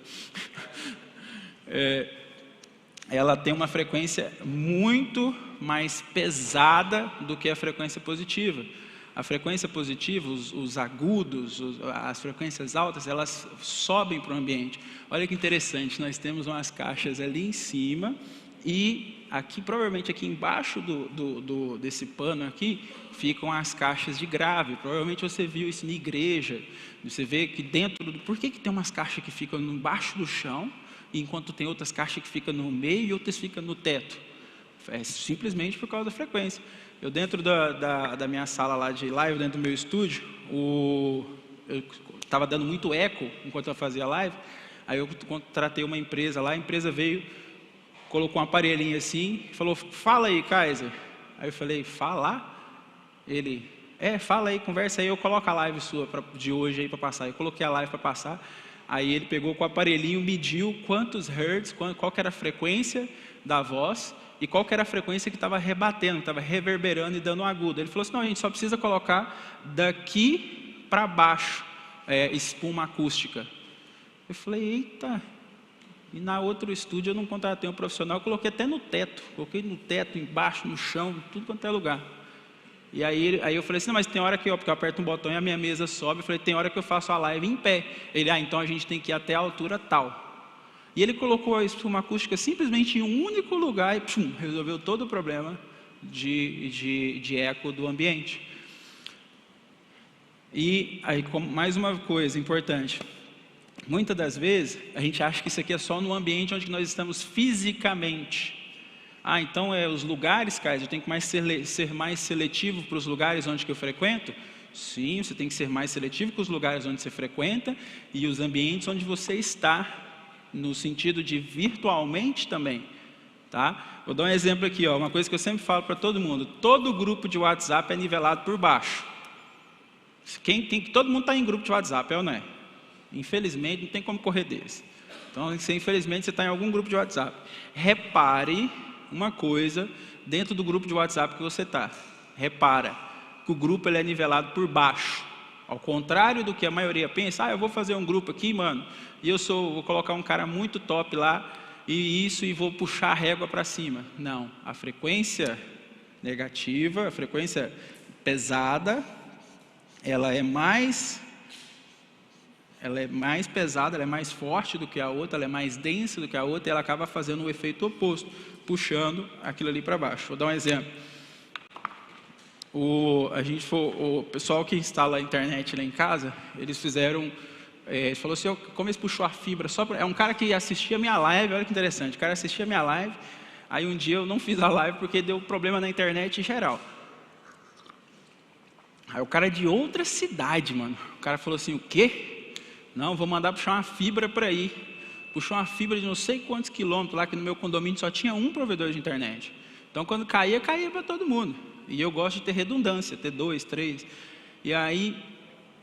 Ela tem uma frequência muito mais pesada do que a frequência positiva. A frequência positiva, os agudos, as frequências altas, elas sobem para o ambiente. Olha que interessante, nós temos umas caixas ali em cima e aqui, provavelmente aqui embaixo desse pano aqui, ficam as caixas de grave. Provavelmente você viu isso na igreja. Você vê que dentro por que tem umas caixas que ficam embaixo do chão, enquanto tem outras caixas que ficam no meio e outras ficam no teto? É simplesmente por causa da frequência. Eu dentro da minha sala lá de live, dentro do meu estúdio, eu estava dando muito eco enquanto eu fazia live, aí eu contratei uma empresa lá, a empresa veio, colocou um aparelhinho assim, falou, fala aí, Kaiser. Aí eu falei, falar? Ele, fala aí, conversa aí, eu coloco a live sua de hoje aí para passar. Eu coloquei a live para passar, aí ele pegou com o aparelhinho, mediu quantos hertz, qual que era a frequência da voz, e qual que era a frequência que estava rebatendo, que estava reverberando e dando um agudo. Ele falou assim, não, a gente só precisa colocar daqui para baixo, espuma acústica. Eu falei, eita, e na outro estúdio eu não contratei um profissional, eu coloquei até no teto, embaixo, no chão, tudo quanto é lugar. E aí eu falei assim, não, mas tem hora que porque eu aperto um botão e a minha mesa sobe, eu falei, tem hora que eu faço a live em pé. Ele, então a gente tem que ir até a altura tal. E ele colocou a espuma acústica simplesmente em um único lugar e resolveu todo o problema de eco do ambiente. E aí, mais uma coisa importante, muitas das vezes a gente acha que isso aqui é só no ambiente onde nós estamos fisicamente, Ah, então os lugares, Caio, eu tenho que ser mais seletivo para os lugares onde que eu frequento? Sim, você tem que ser mais seletivo com os lugares onde você frequenta e os ambientes onde você está, no sentido de virtualmente também, tá? Vou dar um exemplo aqui, ó, uma coisa que eu sempre falo para todo mundo: todo grupo de WhatsApp é nivelado por baixo. Todo mundo está em grupo de WhatsApp, é ou não é? Infelizmente, não tem como correr deles. Então, infelizmente, você está em algum grupo de WhatsApp. Repare uma coisa dentro do grupo de WhatsApp que você está. Repara que o grupo ele é nivelado por baixo. Ao contrário do que a maioria pensa, eu vou fazer um grupo aqui, mano, e vou colocar um cara muito top lá, e vou puxar a régua para cima. Não, a frequência negativa, a frequência pesada, ela é mais pesada, ela é mais forte do que a outra, ela é mais densa do que a outra, e ela acaba fazendo o efeito oposto, puxando aquilo ali para baixo. Vou dar um exemplo. O pessoal que instala a internet lá em casa, eles falou assim, como eles puxou a fibra, é um cara que assistia a minha live, olha que interessante, o cara assistia a minha live, aí um dia eu não fiz a live porque deu problema na internet em geral. Aí o cara é de outra cidade, mano, o cara falou assim, o quê? Não, vou mandar puxar uma fibra para aí. Puxou uma fibra de não sei quantos quilômetros lá, que no meu condomínio só tinha um provedor de internet. Então quando caía para todo mundo. E eu gosto de ter redundância, ter 2, 3. E aí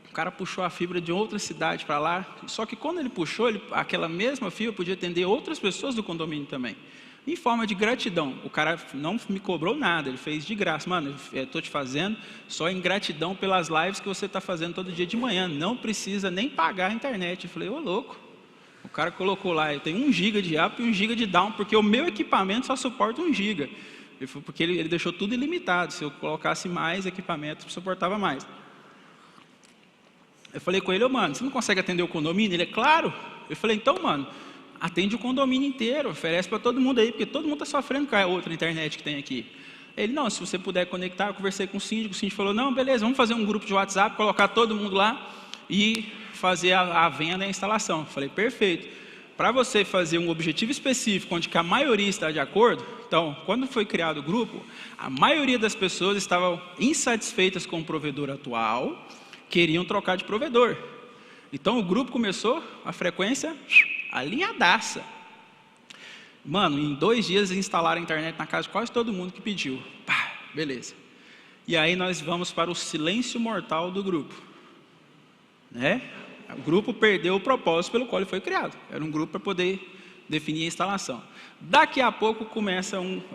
o cara puxou a fibra de outra cidade para lá. Só que quando ele puxou, aquela mesma fibra podia atender outras pessoas do condomínio também. Em forma de gratidão. O cara não me cobrou nada, ele fez de graça. Mano, eu estou te fazendo só em gratidão pelas lives que você está fazendo todo dia de manhã. Não precisa nem pagar a internet. Eu falei, ô louco. O cara colocou lá, eu tenho 1 GB de up e 1 GB de down, porque o meu equipamento só suporta 1 GB. Porque ele deixou tudo ilimitado. Se eu colocasse mais equipamento, suportava mais. Eu falei com ele, mano, você não consegue atender o condomínio? Ele, claro. Eu falei, então, mano, atende o condomínio inteiro, oferece para todo mundo aí, porque todo mundo está sofrendo com a outra internet que tem aqui. Ele, não, se você puder conectar, eu conversei com o síndico falou, não, beleza, vamos fazer um grupo de WhatsApp, colocar todo mundo lá e fazer a venda e a instalação. Eu falei, perfeito. Para você fazer um objetivo específico, onde que a maioria está de acordo, então, quando foi criado o grupo, a maioria das pessoas estavam insatisfeitas com o provedor atual, queriam trocar de provedor. Então, o grupo começou a frequência alinhadaça. Mano, em 2 dias instalaram a internet na casa de quase todo mundo que pediu. Pá, beleza. E aí nós vamos para o silêncio mortal do grupo. Né? O grupo perdeu o propósito pelo qual ele foi criado. Era um grupo para poder definir a instalação. Daqui a pouco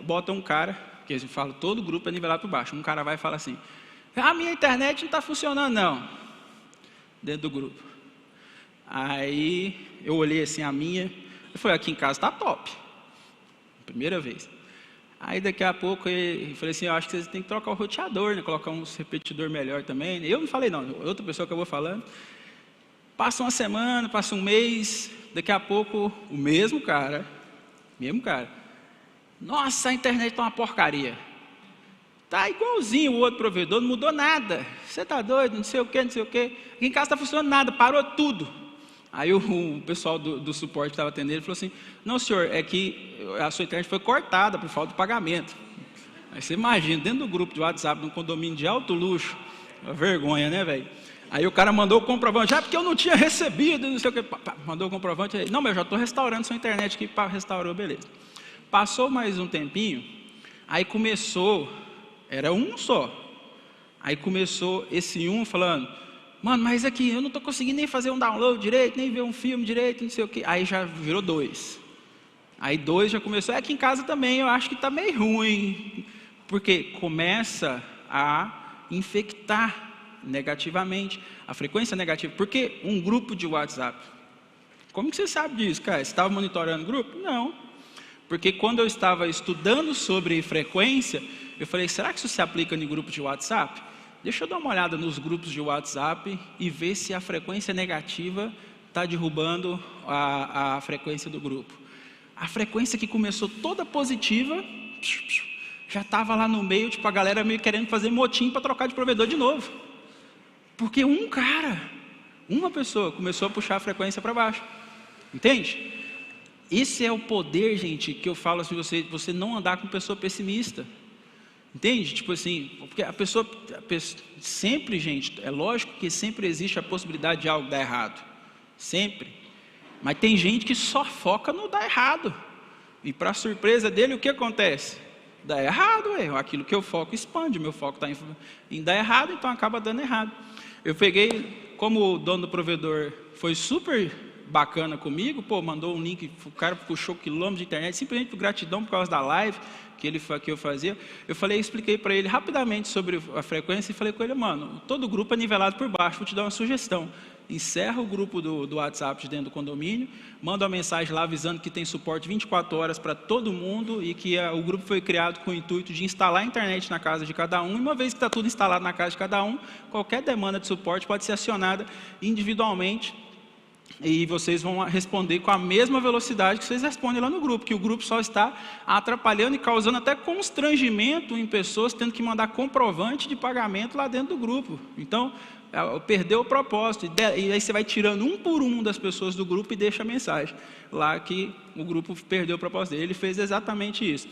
bota um cara, que a gente fala, todo grupo é nivelado por baixo. Um cara vai e fala assim, a minha internet não está funcionando não. Dentro do grupo. Aí eu olhei assim a minha, eu falei, aqui em casa está top. Primeira vez. Aí daqui a pouco eu falei assim, eu acho que vocês têm que trocar o roteador, né? Colocar um repetidor melhor também. Eu não falei não, outra pessoa que eu vou falando. Passa uma semana, passa um mês, daqui a pouco o mesmo cara, nossa, a internet está uma porcaria. Está igualzinho o outro provedor, não mudou nada. Você está doido, não sei o quê. Aqui em casa não está funcionando nada, parou tudo. Aí o pessoal do suporte que estava atendendo, ele falou assim, não senhor, é que a sua internet foi cortada por falta de pagamento. Aí você imagina, dentro do grupo de WhatsApp, num condomínio de alto luxo, uma vergonha, né, velho? Aí o cara mandou o comprovante, porque eu não tinha recebido, não sei o que, mandou o comprovante, aí, não, mas eu já estou restaurando sua internet aqui, restaurou, beleza. Passou mais um tempinho, aí começou, era um só, aí começou esse um falando, mano, mas aqui eu não estou conseguindo nem fazer um download direito, nem ver um filme direito, não sei o que, aí já virou 2. Aí 2 já começou, aqui em casa também eu acho que está meio ruim, porque começa a infectar negativamente, a frequência negativa, porque um grupo de WhatsApp, como que você sabe disso, cara? Você estava monitorando o grupo? Não, porque quando eu estava estudando sobre frequência, eu falei, será que isso se aplica em grupo de WhatsApp? Deixa eu dar uma olhada nos grupos de WhatsApp e ver se a frequência negativa está derrubando a frequência do grupo. A frequência que começou toda positiva, já estava lá no meio, tipo a galera meio querendo fazer motim para trocar de provedor de novo. Porque uma pessoa começou a puxar a frequência para baixo. Entende? esse é o poder, gente, que eu falo assim, você não andar com pessoa pessimista. Entende? Tipo assim, porque a pessoa sempre, gente, é lógico que sempre existe a possibilidade de algo dar errado. Sempre. Mas tem gente que só foca no dar errado. E para surpresa dele, o que acontece? Dá errado, aquilo que eu foco expande, meu foco está em dar errado, então acaba dando errado. Eu peguei, como o dono do provedor foi super bacana comigo, mandou um link, o cara puxou quilômetros de internet, simplesmente por gratidão por causa da live que eu fazia. Expliquei para ele rapidamente sobre a frequência e falei com ele, mano, todo grupo é nivelado por baixo, vou te dar uma sugestão. Encerra o grupo do WhatsApp de dentro do condomínio, manda uma mensagem lá avisando que tem suporte 24 horas para todo mundo e que o grupo foi criado com o intuito de instalar a internet na casa de cada um. E uma vez que está tudo instalado na casa de cada um, qualquer demanda de suporte pode ser acionada individualmente e vocês vão responder com a mesma velocidade que vocês respondem lá no grupo, que o grupo só está atrapalhando e causando até constrangimento em pessoas tendo que mandar comprovante de pagamento lá dentro do grupo. Então, perdeu o propósito, e aí você vai tirando um por um das pessoas do grupo e deixa a mensagem lá que o grupo perdeu o propósito dele. Ele fez exatamente isso.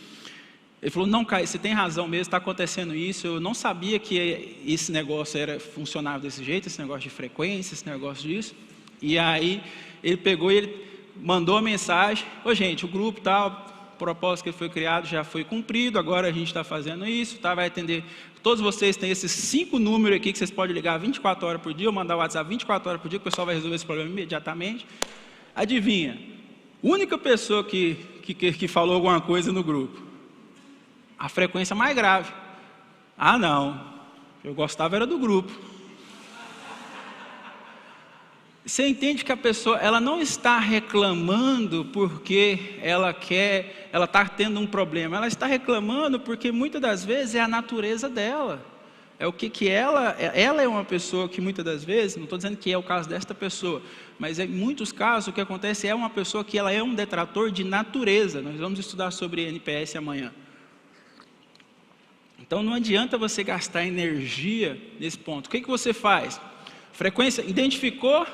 Ele falou, não, Caio, você tem razão mesmo, está acontecendo isso, eu não sabia que esse negócio funcionava desse jeito, esse negócio de frequência, esse negócio disso. E aí ele pegou e ele mandou a mensagem, gente, o grupo tal, o propósito que foi criado já foi cumprido, agora a gente está fazendo isso, vai atender. Todos vocês têm esses 5 números aqui que vocês podem ligar 24 horas por dia, ou mandar o WhatsApp 24 horas por dia, que o pessoal vai resolver esse problema imediatamente. Adivinha? Única pessoa que falou alguma coisa no grupo. A frequência mais grave. Ah, não. Eu gostava era do grupo. Você entende que a pessoa, ela não está reclamando porque ela está tendo um problema. Ela está reclamando porque muitas das vezes é a natureza dela. É o que ela é uma pessoa que muitas das vezes, não estou dizendo que é o caso desta pessoa, mas em muitos casos o que acontece é uma pessoa que ela é um detrator de natureza. Nós vamos estudar sobre NPS amanhã. Então não adianta você gastar energia nesse ponto. O que você faz? Frequência, identificou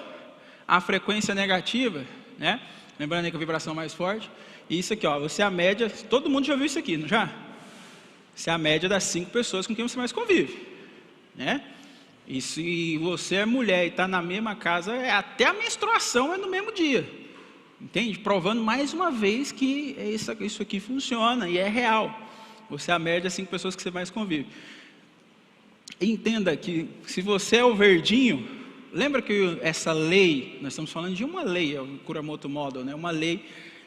a frequência negativa, né? Lembrando aí que a vibração é mais forte. E isso aqui, você é a média, todo mundo já viu isso aqui, não já? Você é a média das 5 pessoas com quem você mais convive, né? E se você é mulher e está na mesma casa, até a menstruação é no mesmo dia, entende? Provando mais uma vez que isso aqui funciona e é real. Você é a média das 5 pessoas que você mais convive. Entenda que se você é o verdinho, lembra que essa lei, nós estamos falando de uma lei, é o Kuramoto Model, né? Uma lei,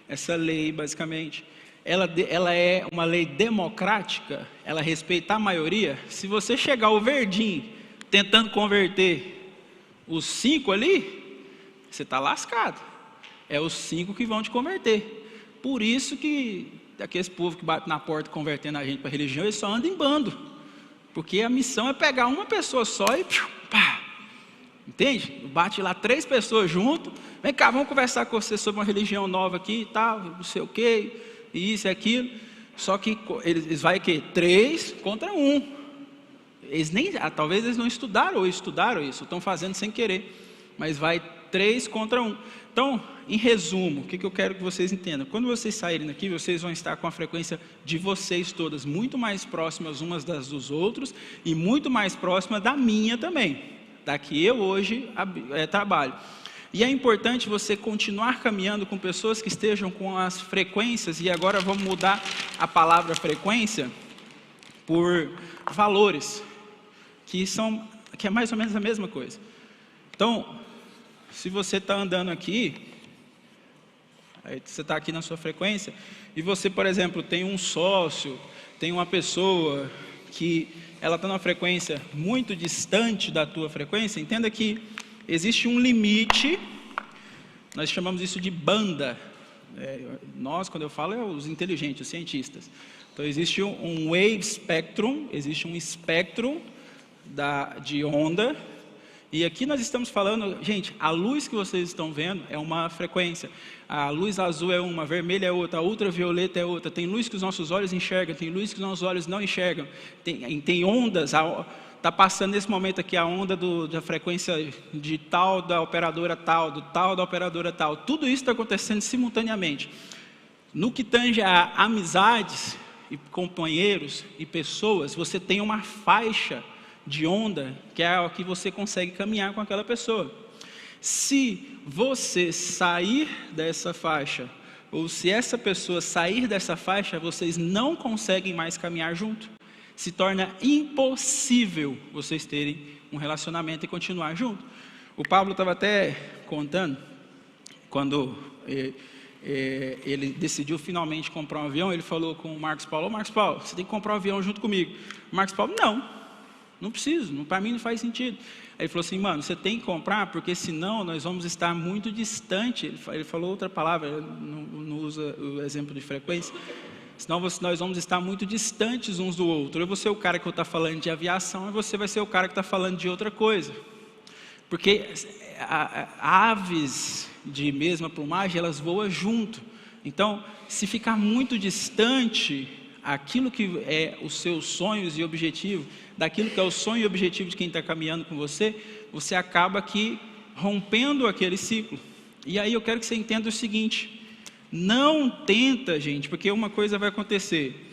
essa lei basicamente, ela é uma lei democrática, ela respeita a maioria. Se você chegar o verdinho tentando converter os 5 ali, você está lascado. É os 5 que vão te converter. Por isso que aqueles povos que batem na porta convertendo a gente para a religião, eles só andam em bando. Porque a missão é pegar uma pessoa só e pá. Entende? Bate lá 3 pessoas junto, vem cá, vamos conversar com você sobre uma religião nova aqui e tal, não sei o que, isso e aquilo. Só que eles vai que 3 contra 1. Talvez eles não estudaram ou estudaram isso, estão fazendo sem querer, mas vai 3 contra 1. Então, em resumo, o que eu quero que vocês entendam? Quando vocês saírem daqui, vocês vão estar com a frequência de vocês todas muito mais próximas umas das dos outros e muito mais próxima da minha também. Da que eu hoje trabalho. E é importante você continuar caminhando com pessoas que estejam com as frequências, e agora vamos mudar a palavra frequência por valores, que é mais ou menos a mesma coisa. Então, se você está andando aqui, aí você está aqui na sua frequência, e você, por exemplo, tem um sócio, tem uma pessoa que ela está numa frequência muito distante da tua frequência, entenda que existe um limite, nós chamamos isso de banda. Nós, quando eu falo, é os inteligentes, os cientistas. Então, existe um wave spectrum, existe um espectro de onda, e aqui nós estamos falando, gente, a luz que vocês estão vendo é uma frequência, a luz azul é uma, a vermelha é outra, a ultravioleta é outra, tem luz que os nossos olhos enxergam, tem luz que os nossos olhos não enxergam, tem ondas, está passando nesse momento aqui a onda da frequência de tal da operadora tal, do tal da operadora tal. Tudo isso está acontecendo simultaneamente. No que tange a amizades e companheiros e pessoas, você tem uma faixa de onda que é a que você consegue caminhar com aquela pessoa. Se você sair dessa faixa, ou se essa pessoa sair dessa faixa, vocês não conseguem mais caminhar junto. Se torna impossível vocês terem um relacionamento e continuar junto. O Pablo estava até contando, quando ele decidiu finalmente comprar um avião, ele falou com o Marcos Paulo: Marcos Paulo, você tem que comprar um avião junto comigo. O Marcos Paulo: não preciso, para mim não faz sentido. Aí ele falou assim: mano, você tem que comprar, porque senão nós vamos estar muito distante. Ele falou outra palavra, não usa o exemplo de frequência. Senão nós vamos estar muito distantes uns do outro. Eu vou ser o cara que eu estou falando de aviação e você vai ser o cara que está falando de outra coisa. Porque aves de mesma plumagem, elas voam junto. Então, se ficar muito distante aquilo que é os seus sonhos e objetivos, daquilo que é o sonho e objetivo de quem está caminhando com você, você acaba aqui rompendo aquele ciclo. E aí eu quero que você entenda o seguinte: não tenta, gente, porque uma coisa vai acontecer.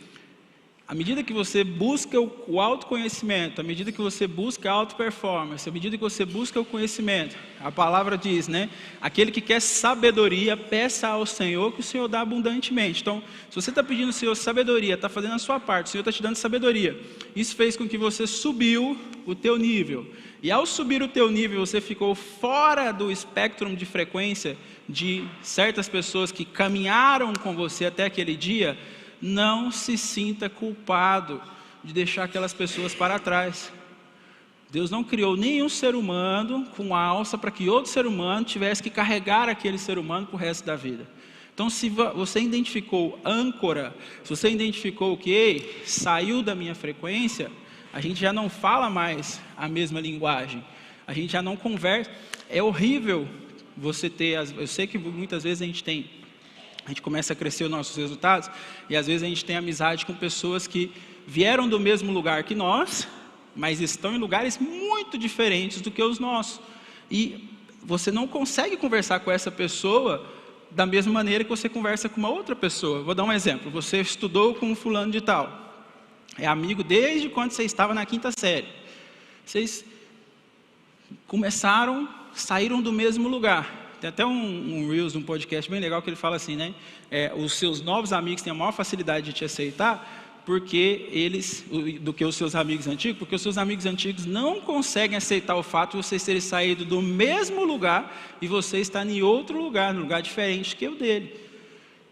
À medida que você busca o autoconhecimento, à medida que você busca a auto-performance, à medida que você busca o conhecimento, a palavra diz, né? Aquele que quer sabedoria, peça ao Senhor, que o Senhor dá abundantemente. Então, se você está pedindo ao Senhor sabedoria, está fazendo a sua parte, o Senhor está te dando sabedoria. Isso fez com que você subiu o teu nível. E ao subir o teu nível, você ficou fora do espectro de frequência de certas pessoas que caminharam com você até aquele dia. Não se sinta culpado de deixar aquelas pessoas para trás. Deus não criou nenhum ser humano com alça para que outro ser humano tivesse que carregar aquele ser humano para o resto da vida. Então, se você identificou âncora, se você identificou que saiu da minha frequência, a gente já não fala mais a mesma linguagem, a gente já não conversa. É horrível você ter, eu sei que muitas vezes a gente começa a crescer os nossos resultados, e às vezes a gente tem amizade com pessoas que vieram do mesmo lugar que nós, mas estão em lugares muito diferentes do que os nossos. E você não consegue conversar com essa pessoa da mesma maneira que você conversa com uma outra pessoa. Vou dar um exemplo: você estudou com um fulano de tal, é amigo desde quando você estava na 5ª série. Vocês saíram do mesmo lugar. Tem até um Reels, um podcast bem legal que ele fala assim, né? Os seus novos amigos têm a maior facilidade de te aceitar do que os seus amigos antigos, porque os seus amigos antigos não conseguem aceitar o fato de vocês terem saído do mesmo lugar e você está em outro lugar, num lugar diferente que o dele.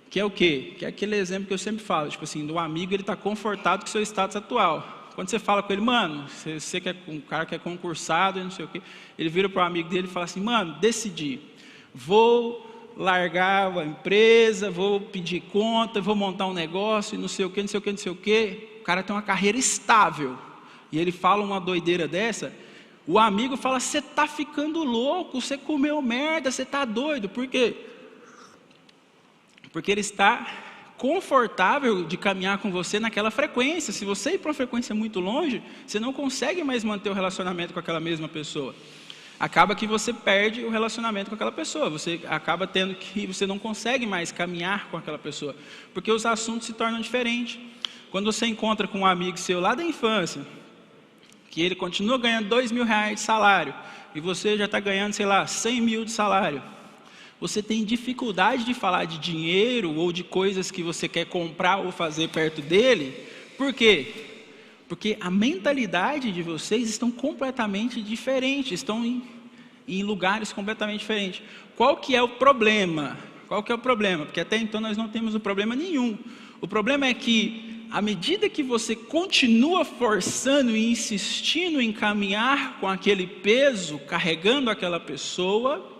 Que é o quê? Que é aquele exemplo que eu sempre falo, tipo assim, do amigo, ele está confortado com o seu status atual. Quando você fala com ele: mano, você que é um cara que é concursado e não sei o quê, ele vira para o amigo dele e fala assim: mano, decidi. Vou largar a empresa, vou pedir conta, vou montar um negócio e não sei o que, não sei o que, não sei o que. O cara tem uma carreira estável. E ele fala uma doideira dessa, o amigo fala: você está ficando louco, você comeu merda, você está doido. Por quê? Porque ele está confortável de caminhar com você naquela frequência. Se você ir para uma frequência muito longe, você não consegue mais manter o relacionamento com aquela mesma pessoa. Acaba que você perde o relacionamento com aquela pessoa, você acaba tendo que, você não consegue mais caminhar com aquela pessoa, porque os assuntos se tornam diferentes. Quando você encontra com um amigo seu lá da infância, que ele continua ganhando R$2.000 de salário, e você já está ganhando, sei lá, 100 mil de salário, você tem dificuldade de falar de dinheiro ou de coisas que você quer comprar ou fazer perto dele. Por quê? Porque a mentalidade de vocês estão completamente diferentes, estão em lugares completamente diferentes. Qual que é o problema? Porque até então nós não temos problema nenhum. O problema é que, à medida que você continua forçando e insistindo em caminhar com aquele peso, carregando aquela pessoa,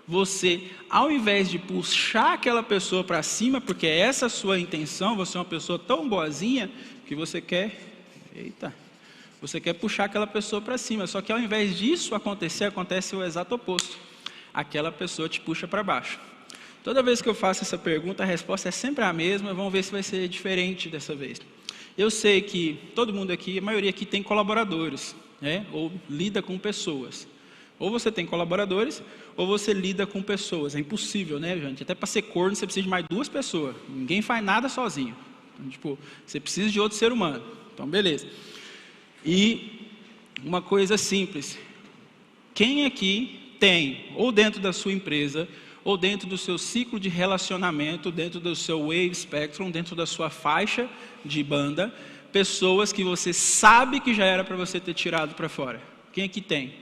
você, ao invés de puxar aquela pessoa para cima, porque é essa a sua intenção, você é uma pessoa tão boazinha que você quer puxar aquela pessoa para cima. Só que ao invés disso acontecer, acontece o exato oposto. Aquela pessoa te puxa para baixo. Toda vez que eu faço essa pergunta, a resposta é sempre a mesma. Vamos ver se vai ser diferente dessa vez. Eu sei que todo mundo aqui, a maioria aqui tem colaboradores. né? Ou lida com pessoas. Ou você tem colaboradores, ou você lida com pessoas. É impossível, né, gente? Até para ser corno, você precisa de mais 2 pessoas. Ninguém faz nada sozinho. Então, tipo, você precisa de outro ser humano. Então, beleza. E uma coisa simples. Quem aqui tem, ou dentro da sua empresa, ou dentro do seu ciclo de relacionamento, dentro do seu wave spectrum, dentro da sua faixa de banda, pessoas que você sabe que já era para você ter tirado para fora? Quem aqui tem?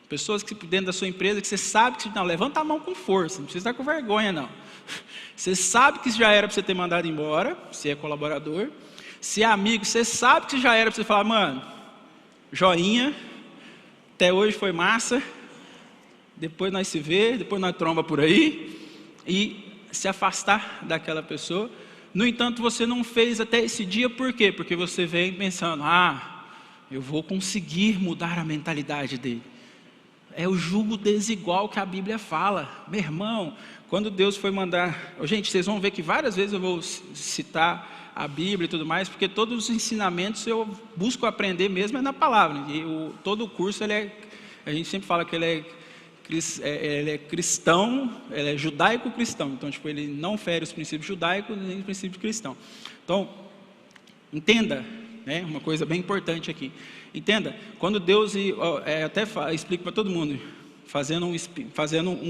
Pessoas que dentro da sua empresa que você sabe que... Não, levanta a mão com força, não precisa estar com vergonha, não. Você sabe que já era para você ter mandado embora, se é colaborador. Se é amigo, você sabe que já era para você falar, mano, joinha, até hoje foi massa, depois nós se vê, depois nós tromba por aí, e se afastar daquela pessoa. No entanto, você não fez até esse dia, por quê? Porque você vem pensando, eu vou conseguir mudar a mentalidade dele. É o jugo desigual que a Bíblia fala. Meu irmão, quando Deus foi mandar... Gente, vocês vão ver que várias vezes eu vou citar a Bíblia e tudo mais, porque todos os ensinamentos eu busco aprender mesmo na palavra. E todo o curso, a gente sempre fala que ele é cristão, ele é judaico-cristão. Então, tipo, ele não fere os princípios judaicos nem os princípios cristãos. Então, entenda, né, uma coisa bem importante aqui. Entenda, quando Deus, explico para todo mundo,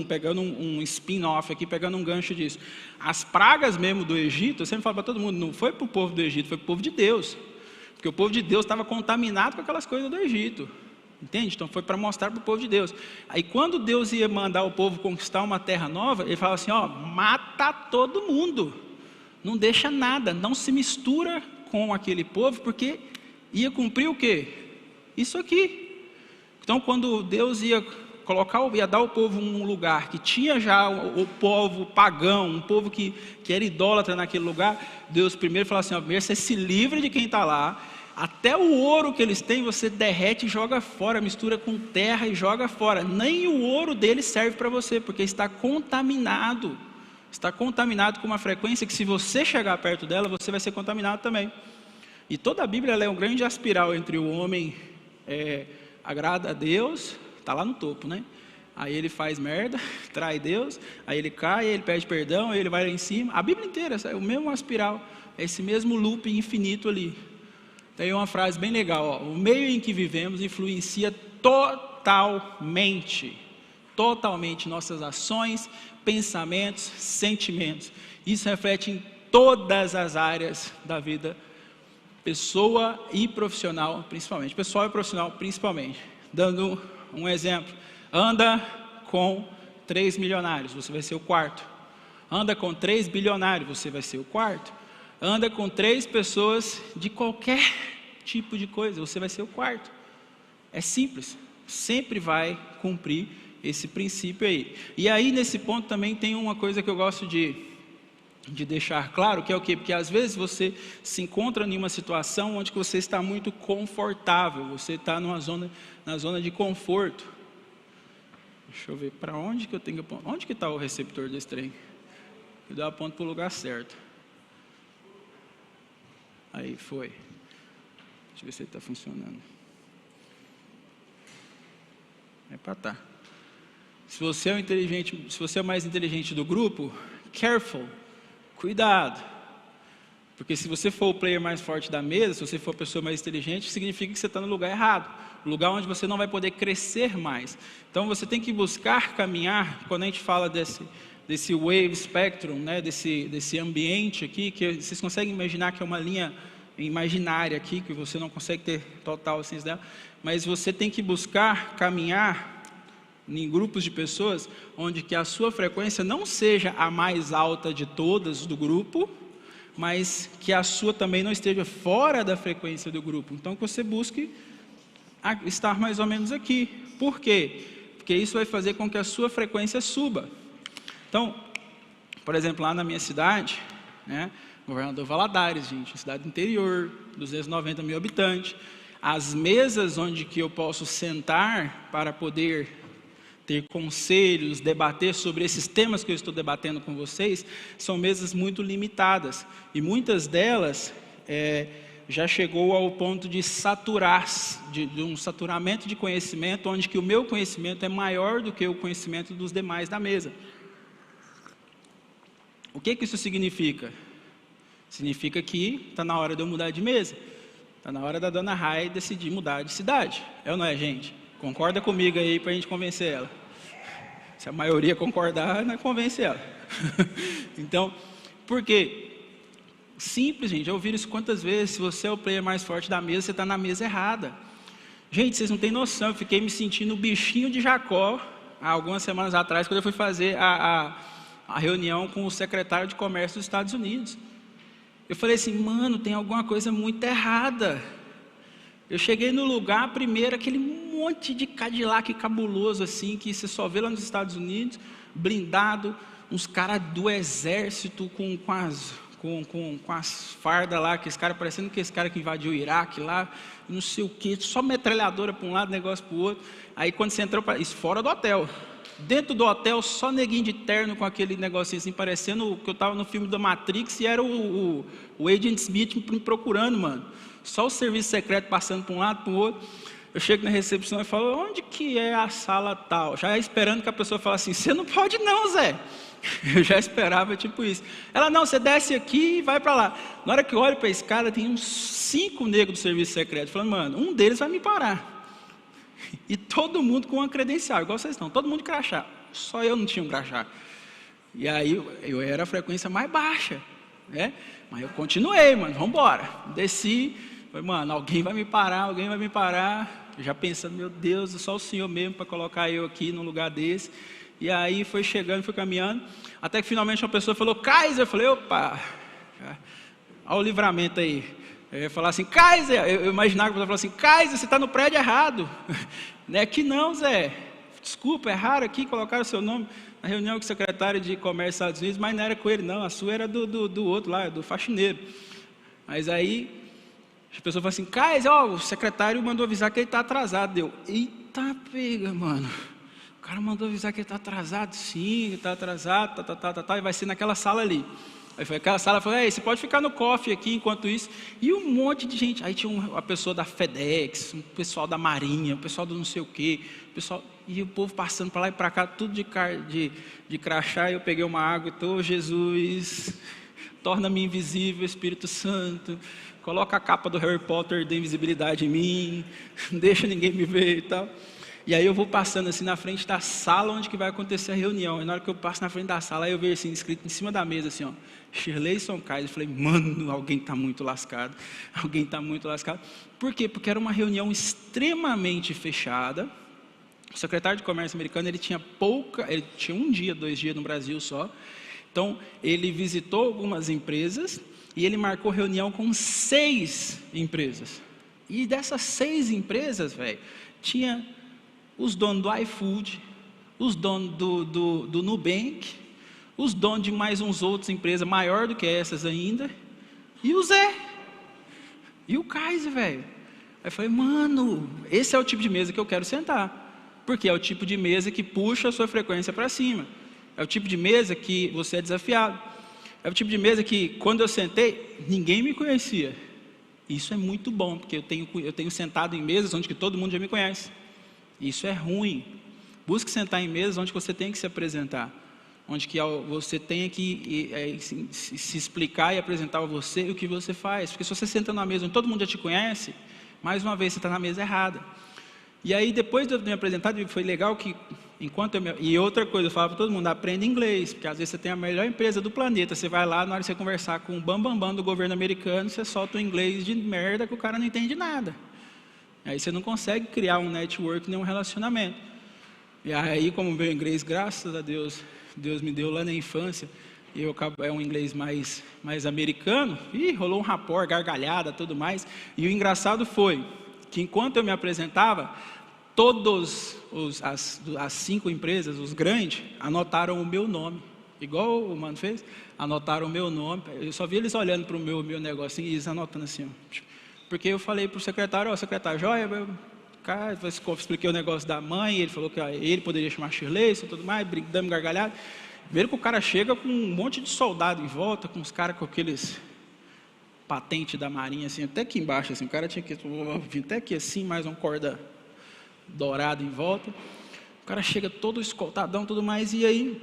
pegando um spin-off aqui, pegando um gancho disso. As pragas mesmo do Egito, eu sempre falo para todo mundo, não foi para o povo do Egito, foi para o povo de Deus. Porque o povo de Deus estava contaminado com aquelas coisas do Egito. Entende? Então foi para mostrar para o povo de Deus. Aí quando Deus ia mandar o povo conquistar uma terra nova, ele falava assim, mata todo mundo. Não deixa nada, não se mistura com aquele povo, porque ia cumprir o quê? Isso aqui. Então quando Deus ia dar ao povo um lugar que tinha já o povo pagão, um povo que era idólatra naquele lugar, Deus primeiro falava assim, primeiro você se livre de quem está lá, até o ouro que eles têm você derrete e joga fora, mistura com terra e joga fora, nem o ouro deles serve para você, porque está contaminado com uma frequência que se você chegar perto dela, você vai ser contaminado também. E toda a Bíblia é um grande aspiral entre o homem agrada a Deus, está lá no topo, né? Aí ele faz merda, trai Deus, aí ele cai, ele pede perdão, aí ele vai lá em cima. A Bíblia inteira é o mesmo aspiral, é esse mesmo loop infinito ali. Tem uma frase bem legal, o meio em que vivemos influencia totalmente nossas ações, pensamentos, sentimentos. Isso reflete em todas as áreas da vida, pessoa e profissional principalmente. Pessoal e profissional principalmente. Dando um exemplo, anda com 3 milionários, você vai ser o quarto. Anda com 3 bilionários, você vai ser o quarto. Anda com 3 pessoas de qualquer tipo de coisa, você vai ser o quarto. É simples, sempre vai cumprir esse princípio aí. E aí nesse ponto também tem uma coisa que eu gosto de deixar claro, que é o quê? Porque às vezes você se encontra em uma situação onde você está muito confortável, você está na zona de conforto. Deixa eu ver para onde que eu tenho que apontar. Onde que está o receptor desse trem? Eu dou a ponta para o lugar certo. Aí foi. Deixa eu ver se ele está funcionando. É para tá. Se você é o mais inteligente do grupo, careful. Cuidado, porque se você for o player mais forte da mesa, se você for a pessoa mais inteligente, significa que você está no lugar errado, lugar onde você não vai poder crescer mais. Então você tem que buscar caminhar, quando a gente fala desse wave spectrum, né, desse ambiente aqui, que vocês conseguem imaginar que é uma linha imaginária aqui, que você não consegue ter total ciência dela, mas você tem que buscar caminhar em grupos de pessoas, onde que a sua frequência não seja a mais alta de todas do grupo, mas que a sua também não esteja fora da frequência do grupo. Então, que você busque estar mais ou menos aqui. Por quê? Porque isso vai fazer com que a sua frequência suba. Então, por exemplo, lá na minha cidade, né, Governador Valadares, gente, cidade interior, 290 mil habitantes, as mesas onde que eu posso sentar para poder ter conselhos, debater sobre esses temas que eu estou debatendo com vocês, são mesas muito limitadas. E muitas delas, já chegou ao ponto de saturar, de um saturamento de conhecimento, onde que o meu conhecimento é maior do que o conhecimento dos demais da mesa. O que isso significa? Significa que está na hora de eu mudar de mesa. Está na hora da dona Rai decidir mudar de cidade. É ou não é, gente? Concorda comigo aí para a gente convencer ela. Se a maioria concordar, nós convence ela. Então, por quê? Simples, gente. Já ouviram isso quantas vezes? Se você é o player mais forte da mesa, você está na mesa errada. Gente, vocês não têm noção. Eu fiquei me sentindo o bichinho de Jacó há algumas semanas atrás, quando eu fui fazer a reunião com o secretário de Comércio dos Estados Unidos. Eu falei assim, mano, tem alguma coisa muito errada. Eu cheguei no lugar, primeiro, aquele monte de Cadillac cabuloso, assim, que você só vê lá nos Estados Unidos, blindado, uns caras do exército com as fardas lá, que esse cara parecendo que esse cara que invadiu o Iraque lá, não sei o que, só metralhadora para um lado, negócio para o outro. Aí quando você entrou, isso fora do hotel. Dentro do hotel, só neguinho de terno com aquele negocinho assim, parecendo que eu estava no filme da Matrix e era o Agent Smith me procurando, mano. Só o serviço secreto passando para um lado, para o outro. Eu chego na recepção e falo, onde que é a sala tal? Já esperando que a pessoa fale assim, você não pode não, Zé. Eu já esperava tipo isso. Ela, não, você desce aqui e vai para lá. Na hora que eu olho para a escada, tem uns 5 negros do serviço secreto. Falando, mano, um deles vai me parar. E todo mundo com uma credencial, igual vocês estão, todo mundo de crachá. Só eu não tinha um crachá. E aí eu era a frequência mais baixa, né? Mas eu continuei, mano, vamos embora. Desci, falei, mano, alguém vai me parar. Já pensando, meu Deus, só o Senhor mesmo para colocar eu aqui num lugar desse. E aí foi chegando, foi caminhando, até que finalmente uma pessoa falou, Kaiser. Eu falei, opa, olha o livramento aí. Eu ia falar assim, Kaiser, eu imaginava que a pessoa falava assim, Kaiser, você está no prédio errado. Não é que não, Zé, desculpa, erraram aqui, colocaram o seu nome na reunião com o secretário de Comércio dos Estados Unidos, mas não era com ele não, a sua era do outro lá, do faxineiro. Mas aí, a pessoa falou assim, Kaiser, ó, o secretário mandou avisar que ele está atrasado. Eu, eita pega, mano. O cara mandou avisar que ele está atrasado, sim, ele está atrasado, e vai ser naquela sala ali. Aí foi aquela sala, falei, você pode ficar no coffee aqui enquanto isso. E um monte de gente, aí tinha uma pessoa da FedEx, um pessoal da Marinha, um pessoal do não sei o quê, e o povo passando para lá e para cá, tudo de crachá, e eu peguei uma água e tô, Jesus, torna-me invisível, Espírito Santo, coloca a capa do Harry Potter da invisibilidade em mim, não deixa ninguém me ver e tal. E aí eu vou passando assim na frente da sala onde que vai acontecer a reunião. E na hora que eu passo na frente da sala, aí eu vejo assim, escrito em cima da mesa assim, ó, Shirleyson Kaiser. Eu falei, mano, alguém está muito lascado. Alguém está muito lascado. Por quê? Porque era uma reunião extremamente fechada. O secretário de Comércio americano, ele tinha 1 dia, 2 dias no Brasil só. Então, ele visitou algumas empresas e ele marcou reunião com 6 empresas. E dessas 6 empresas, velho, tinha os donos do iFood, os donos do Nubank, os donos de mais uns outras empresas maior do que essas ainda, e o Zé, e o Kaiser, velho. Aí eu falei, mano, esse é o tipo de mesa que eu quero sentar, porque é o tipo de mesa que puxa a sua frequência para cima, é o tipo de mesa que você é desafiado, é o tipo de mesa que, quando eu sentei, ninguém me conhecia. Isso é muito bom, porque eu tenho sentado em mesas onde que todo mundo já me conhece. Isso é ruim. Busque sentar em mesas onde você tem que se apresentar, onde que você tem que se explicar e apresentar a você o que você faz, porque se você senta numa mesa onde todo mundo já te conhece, mais uma vez você está na mesa errada. E aí depois de eu me apresentar, foi legal que e outra coisa, eu falava para todo mundo, aprenda inglês, porque às vezes você tem a melhor empresa do planeta, você vai lá, na hora de você conversar com o bambambam do governo americano, você solta um inglês de merda que o cara não entende nada. Aí você não consegue criar um network nem um relacionamento. E aí, como meu inglês, graças a Deus, Deus me deu lá na infância, e é um inglês mais americano, e rolou um rapport, gargalhada, tudo mais. E o engraçado foi que enquanto eu me apresentava, todas as 5 empresas, os grandes, anotaram o meu nome. Igual o mano fez, anotaram o meu nome. Eu só vi eles olhando para o meu negocinho e eles anotando assim, ó. Porque eu falei para o secretário, ó, secretário, joia, cara, expliquei o negócio da mãe, ele falou que ele poderia chamar Shirley e tudo mais, dando gargalhada. Primeiro que o cara chega com um monte de soldado em volta, com os caras com aqueles patente da Marinha, assim, até aqui embaixo, assim, o cara tinha que vir até aqui assim, mais uma corda dourada em volta. O cara chega todo escoltadão, tudo mais, e aí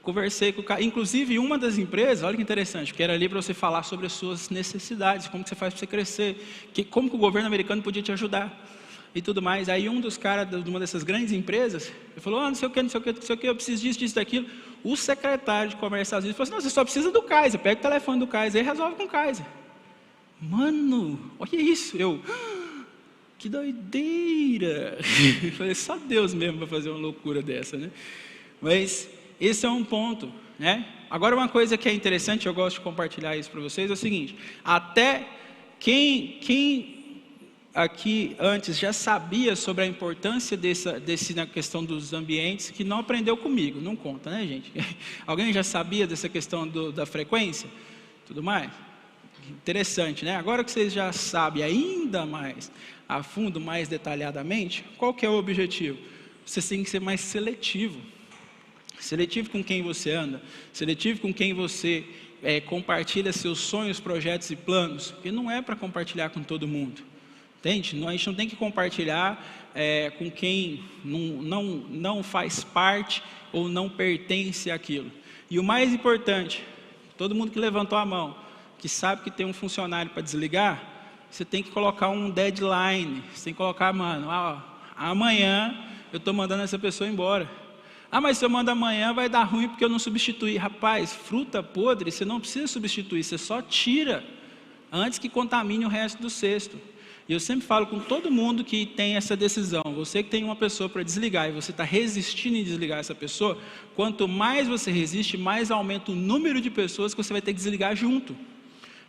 conversei com o cara. Inclusive, uma das empresas, olha que interessante, que era ali para você falar sobre as suas necessidades, como que você faz para você crescer, como que o governo americano podia te ajudar e tudo mais. Aí um dos caras de uma dessas grandes empresas, ele falou, não sei o que, não sei o que, não sei o que, eu preciso disso, disso, daquilo. O secretário de comércio dos Estados Unidos falou assim, não, você só precisa do Kaiser, pega o telefone do Kaiser e resolve com o Kaiser. Mano, olha isso. Eu, que doideira. Eu falei, só Deus mesmo para fazer uma loucura dessa, né? Mas esse é um ponto, né? Agora, uma coisa que é interessante, eu gosto de compartilhar isso para vocês, é o seguinte, até quem aqui antes já sabia sobre a importância desse na questão dos ambientes, que não aprendeu comigo, não conta, né, gente? Alguém já sabia dessa questão da frequência? Tudo mais? Interessante, né? Agora que vocês já sabem ainda mais a fundo, mais detalhadamente, qual que é o objetivo? Você tem que ser mais seletivo. Seletivo com quem você anda, seletivo com quem você compartilha seus sonhos, projetos e planos, porque não é para compartilhar com todo mundo. Entende? A gente não tem que compartilhar com quem não faz parte ou não pertence àquilo. E o mais importante, todo mundo que levantou a mão, que sabe que tem um funcionário para desligar, você tem que colocar um deadline, você tem que colocar, mano, amanhã eu estou mandando essa pessoa embora. Mas se eu mando amanhã vai dar ruim porque eu não substituí. Rapaz, fruta podre, você não precisa substituir, você só tira antes que contamine o resto do cesto. E eu sempre falo com todo mundo que tem essa decisão, você que tem uma pessoa para desligar e você está resistindo em desligar essa pessoa, quanto mais você resiste, mais aumenta o número de pessoas que você vai ter que desligar junto.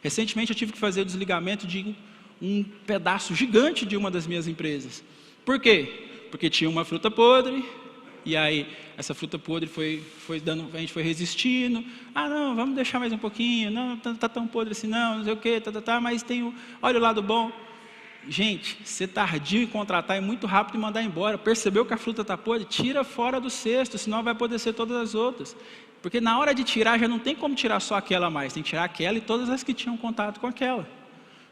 Recentemente eu tive que fazer o desligamento de um pedaço gigante de uma das minhas empresas. Por quê? Porque tinha uma fruta podre, e aí essa fruta podre a gente foi resistindo, não, vamos deixar mais um pouquinho, não, tá tão podre assim não sei o que, mas olha o lado bom. Gente, ser tardio em contratar é muito rápido e mandar embora. Percebeu que a fruta está podre? Tira fora do cesto, senão vai apodrecer todas as outras. Porque na hora de tirar, já não tem como tirar só aquela mais, tem que tirar aquela e todas as que tinham contato com aquela.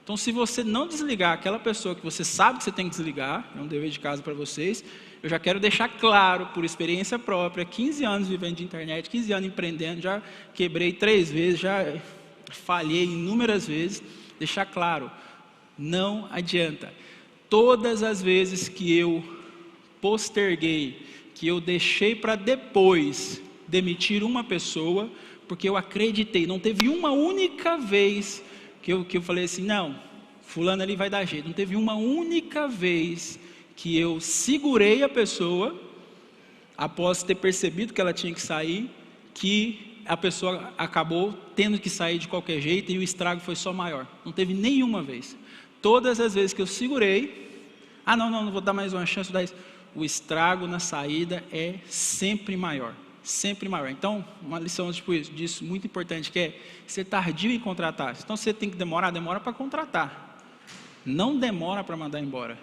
Então, se você não desligar aquela pessoa que você sabe que você tem que desligar, é um dever de casa para vocês, eu já quero deixar claro, por experiência própria, 15 anos vivendo de internet, 15 anos empreendendo, já quebrei 3 vezes, já falhei inúmeras vezes, deixar claro, não adianta. Todas as vezes que eu posterguei, que eu deixei para depois demitir uma pessoa, porque eu acreditei, não teve uma única vez que eu falei assim, não, fulano ali vai dar jeito. Não teve uma única vez que eu segurei a pessoa, após ter percebido que ela tinha que sair, que a pessoa acabou tendo que sair de qualquer jeito e o estrago foi só maior. Não teve nenhuma vez. Todas as vezes que eu segurei, não vou dar mais uma chance, o estrago na saída é sempre maior. Sempre maior. Então, uma lição disso muito importante, que é ser tardio em contratar. Então, você tem que demora para contratar. Não demora para mandar embora.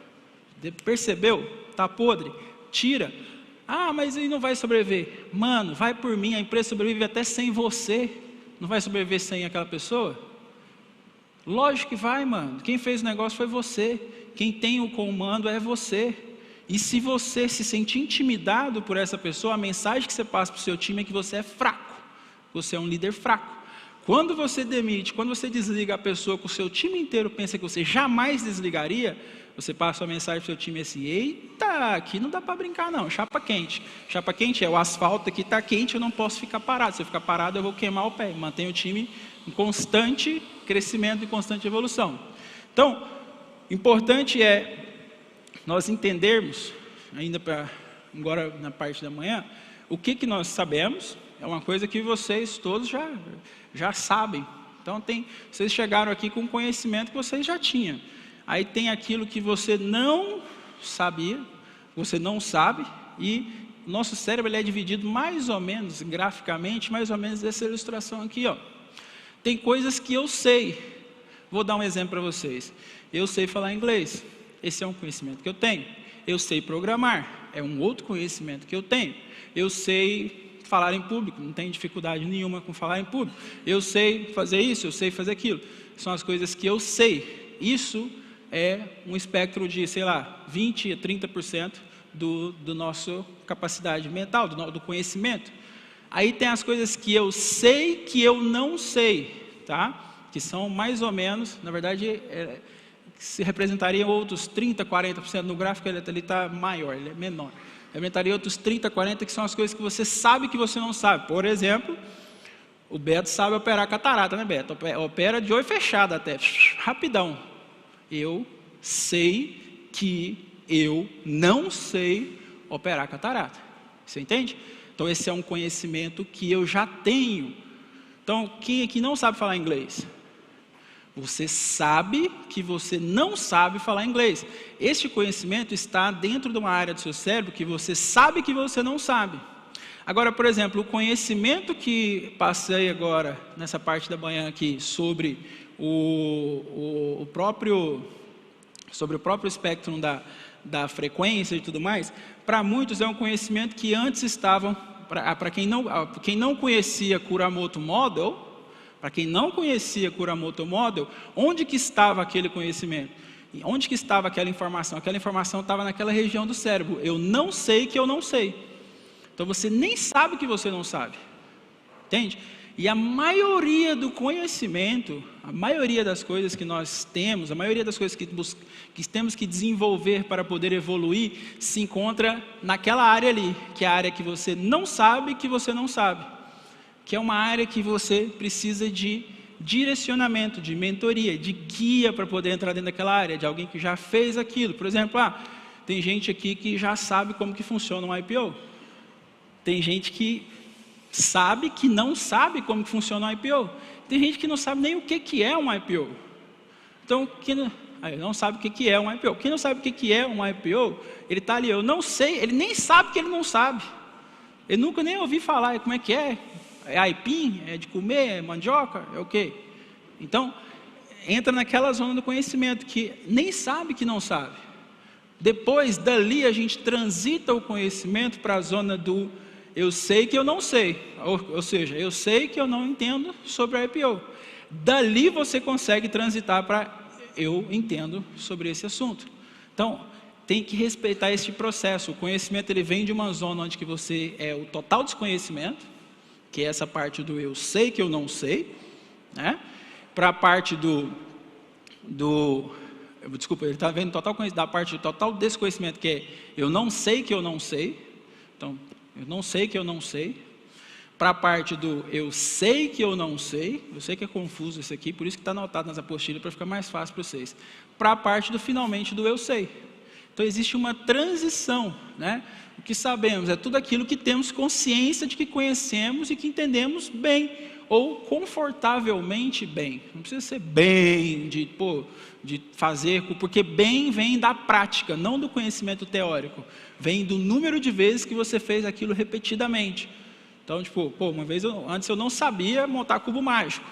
Percebeu? Está podre? Tira. Mas ele não vai sobreviver. Mano, vai por mim, a empresa sobrevive até sem você. Não vai sobreviver sem aquela pessoa? Lógico que vai, mano. Quem fez o negócio foi você. Quem tem o comando é você. E se você se sentir intimidado por essa pessoa, a mensagem que você passa para o seu time é que você é fraco. Você é um líder fraco. Quando você demite, quando você desliga a pessoa que o seu time inteiro pensa que você jamais desligaria, você passa a mensagem para o seu time assim, eita, aqui não dá para brincar não, chapa quente. Chapa quente é o asfalto aqui está quente, eu não posso ficar parado. Se eu ficar parado, eu vou queimar o pé. Mantenha o time em constante crescimento e constante evolução. Então, importante é nós entendermos, ainda agora na parte da manhã, o que nós sabemos, é uma coisa que vocês todos já sabem. Então, vocês chegaram aqui com conhecimento que vocês já tinham. Aí tem aquilo que você não sabia, você não sabe, e o nosso cérebro ele é dividido mais ou menos, graficamente, mais ou menos dessa ilustração aqui, ó. Tem coisas que eu sei. Vou dar um exemplo para vocês. Eu sei falar inglês. Esse é um conhecimento que eu tenho. Eu sei programar. É um outro conhecimento que eu tenho. Eu sei falar em público, não tenho dificuldade nenhuma com falar em público. Eu sei fazer isso, eu sei fazer aquilo. São as coisas que eu sei. Isso é um espectro de, sei lá, 20% a 30% do nosso capacidade mental, do conhecimento. Aí tem as coisas que eu sei que eu não sei, tá? Que são mais ou menos, na verdade, se representaria outros 30%, 40%. No gráfico ele está maior, ele é menor. Representaria outros 30%, 40%, que são as coisas que você sabe que você não sabe. Por exemplo, o Beto sabe operar catarata, né, Beto? Opera de olho fechado até, rapidão. Eu sei que eu não sei operar catarata. Você entende? Então esse é um conhecimento que eu já tenho. Então quem aqui não sabe falar inglês? Você sabe que você não sabe falar inglês. Este conhecimento está dentro de uma área do seu cérebro que você sabe que você não sabe. Agora, por exemplo, o conhecimento que passei agora, nessa parte da manhã aqui, sobre o próprio espectro da frequência e tudo mais, para muitos é um conhecimento que antes estavam, para quem não conhecia Kuramoto Model, onde que estava aquele conhecimento? Onde que estava aquela informação? Aquela informação estava naquela região do cérebro. Eu não sei que eu não sei. Então você nem sabe que você não sabe. Entende? E a maioria do conhecimento, a maioria das coisas que nós temos, a maioria das coisas que temos que desenvolver para poder evoluir, se encontra naquela área ali, que é a área que você não sabe que você não sabe. Que é uma área que você precisa de direcionamento, de mentoria, de guia para poder entrar dentro daquela área, de alguém que já fez aquilo. Por exemplo, tem gente aqui que já sabe como que funciona um IPO. Tem gente que sabe que não sabe como que funciona um IPO. Tem gente que não sabe nem o que é um IPO. Então, não sabe o que é um IPO. Quem não sabe o que é um IPO, ele está ali, eu não sei, ele nem sabe que ele não sabe. Ele nunca nem ouviu falar como é que é. É aipim? É de comer? É mandioca? É o quê? Então, entra naquela zona do conhecimento que nem sabe que não sabe. Depois, dali, a gente transita o conhecimento para a zona do eu sei que eu não sei. Ou seja, eu sei que eu não entendo sobre a IPO. Dali você consegue transitar para eu entendo sobre esse assunto. Então, tem que respeitar esse processo. O conhecimento ele vem de uma zona onde que você é o total desconhecimento, que é essa parte do eu sei que eu não sei, né? Para a parte desculpa, ele está vendo da parte do total desconhecimento, que é eu não sei que eu não sei. Então, eu não sei que eu não sei. Para a parte do eu sei que eu não sei, eu sei que é confuso isso aqui, por isso que está anotado nas apostilas, para ficar mais fácil para vocês. Para a parte do finalmente do eu sei. Então existe uma transição, né? O que sabemos é tudo aquilo que temos consciência de que conhecemos e que entendemos bem, ou confortavelmente bem. Não precisa ser bem, de fazer, porque bem vem da prática, não do conhecimento teórico. Vem do número de vezes que você fez aquilo repetidamente. Então, uma vez, antes eu não sabia montar cubo mágico.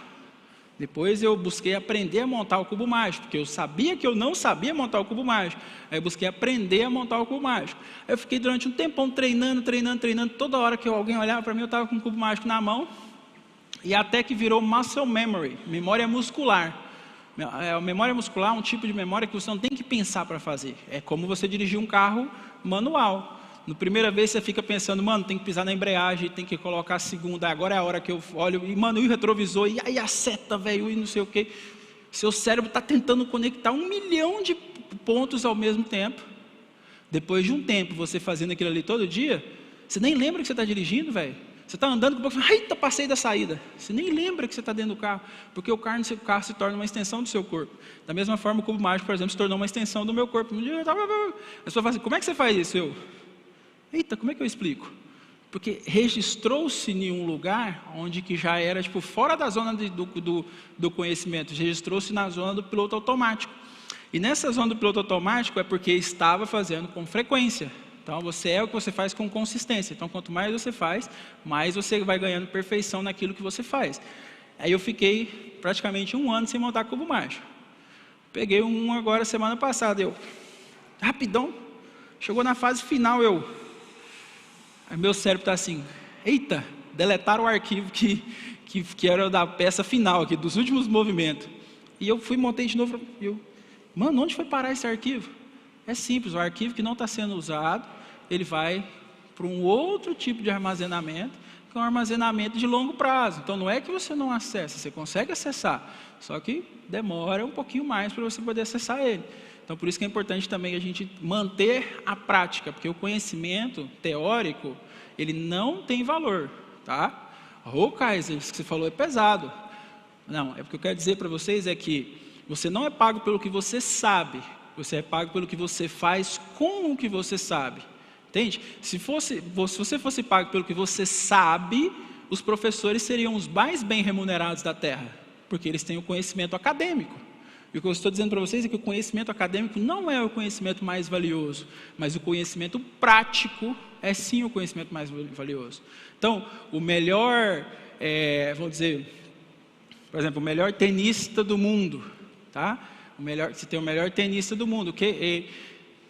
Depois eu busquei aprender a montar o cubo mágico, porque eu sabia que eu não sabia montar o cubo mágico. Aí eu busquei aprender a montar o cubo mágico. Aí eu fiquei durante um tempão treinando. Toda hora que alguém olhava para mim, eu estava com o cubo mágico na mão. E até que virou muscle memory, memória muscular. A memória muscular é um tipo de memória que você não tem que pensar para fazer. É como você dirigir um carro manual. Na primeira vez você fica pensando, mano, tem que pisar na embreagem, tem que colocar a segunda, agora é a hora que eu olho, e mano, e o retrovisor, e aí a seta, velho, e não sei o quê. Seu cérebro está tentando conectar 1 milhão de pontos ao mesmo tempo. Depois de um tempo, você fazendo aquilo ali todo dia, você nem lembra que você está dirigindo, velho. Você está andando com o pouco, eita, passei da saída. Você nem lembra que você está dentro do carro, porque o carro se torna uma extensão do seu corpo. Da mesma forma, o cubo mágico, por exemplo, se tornou uma extensão do meu corpo. A pessoa fala assim, como é que você faz isso? Eita, como é que eu explico? Porque registrou-se em um lugar onde que já era fora da zona do conhecimento, registrou-se na zona do piloto automático. E nessa zona do piloto automático é porque estava fazendo com frequência. Então você é o que você faz com consistência. Então quanto mais você faz, mais você vai ganhando perfeição naquilo que você faz. Aí eu fiquei praticamente 1 ano sem montar cubo mágico. Peguei um agora semana passada, rapidão, chegou na fase final, aí meu cérebro está assim, eita, deletaram o arquivo que era da peça final aqui, dos últimos movimentos. E eu montei de novo, mano, onde foi parar esse arquivo? É simples, o arquivo que não está sendo usado, ele vai para um outro tipo de armazenamento, que é um armazenamento de longo prazo. Então, não é que você não acessa, você consegue acessar, só que demora um pouquinho mais para você poder acessar ele. Então, por isso que é importante também a gente manter a prática, porque o conhecimento teórico, ele não tem valor, tá? O Kaiser, isso que você falou é pesado. Não, é porque eu quero dizer para vocês é que você não é pago pelo que você sabe, você é pago pelo que você faz com o que você sabe. Entende? Se você fosse pago pelo que você sabe, os professores seriam os mais bem remunerados da Terra, porque eles têm o conhecimento acadêmico. E o que eu estou dizendo para vocês é que o conhecimento acadêmico não é o conhecimento mais valioso, mas o conhecimento prático é sim o conhecimento mais valioso. Então, o melhor, vamos dizer, por exemplo, o melhor tenista do mundo, tá? Você tem o melhor tenista do mundo,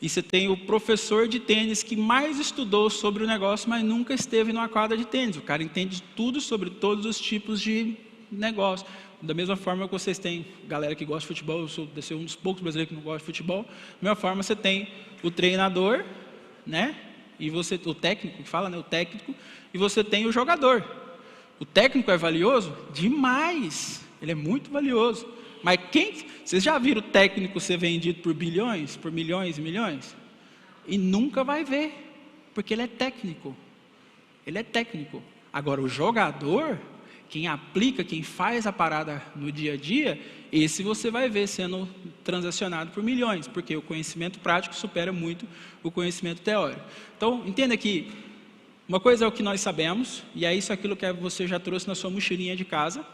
e você tem o professor de tênis que mais estudou sobre o negócio, mas nunca esteve numa quadra de tênis. O cara entende tudo sobre todos os tipos de negócio. Da mesma forma que vocês têm galera que gosta de futebol, eu sou um dos poucos brasileiros que não gosta de futebol. Da mesma forma, você tem o treinador, né? E o técnico, que fala, né? O técnico, e você tem o jogador. O técnico é valioso? Demais! Ele é muito valioso. Mas vocês já viram o técnico ser vendido por bilhões, por milhões e milhões? E nunca vai ver, porque ele é técnico. Ele é técnico. Agora, o jogador, quem aplica, quem faz a parada no dia a dia, esse você vai ver sendo transacionado por milhões, porque o conhecimento prático supera muito o conhecimento teórico. Então, entenda que uma coisa é o que nós sabemos, e é isso aquilo que você já trouxe na sua mochilinha de casa.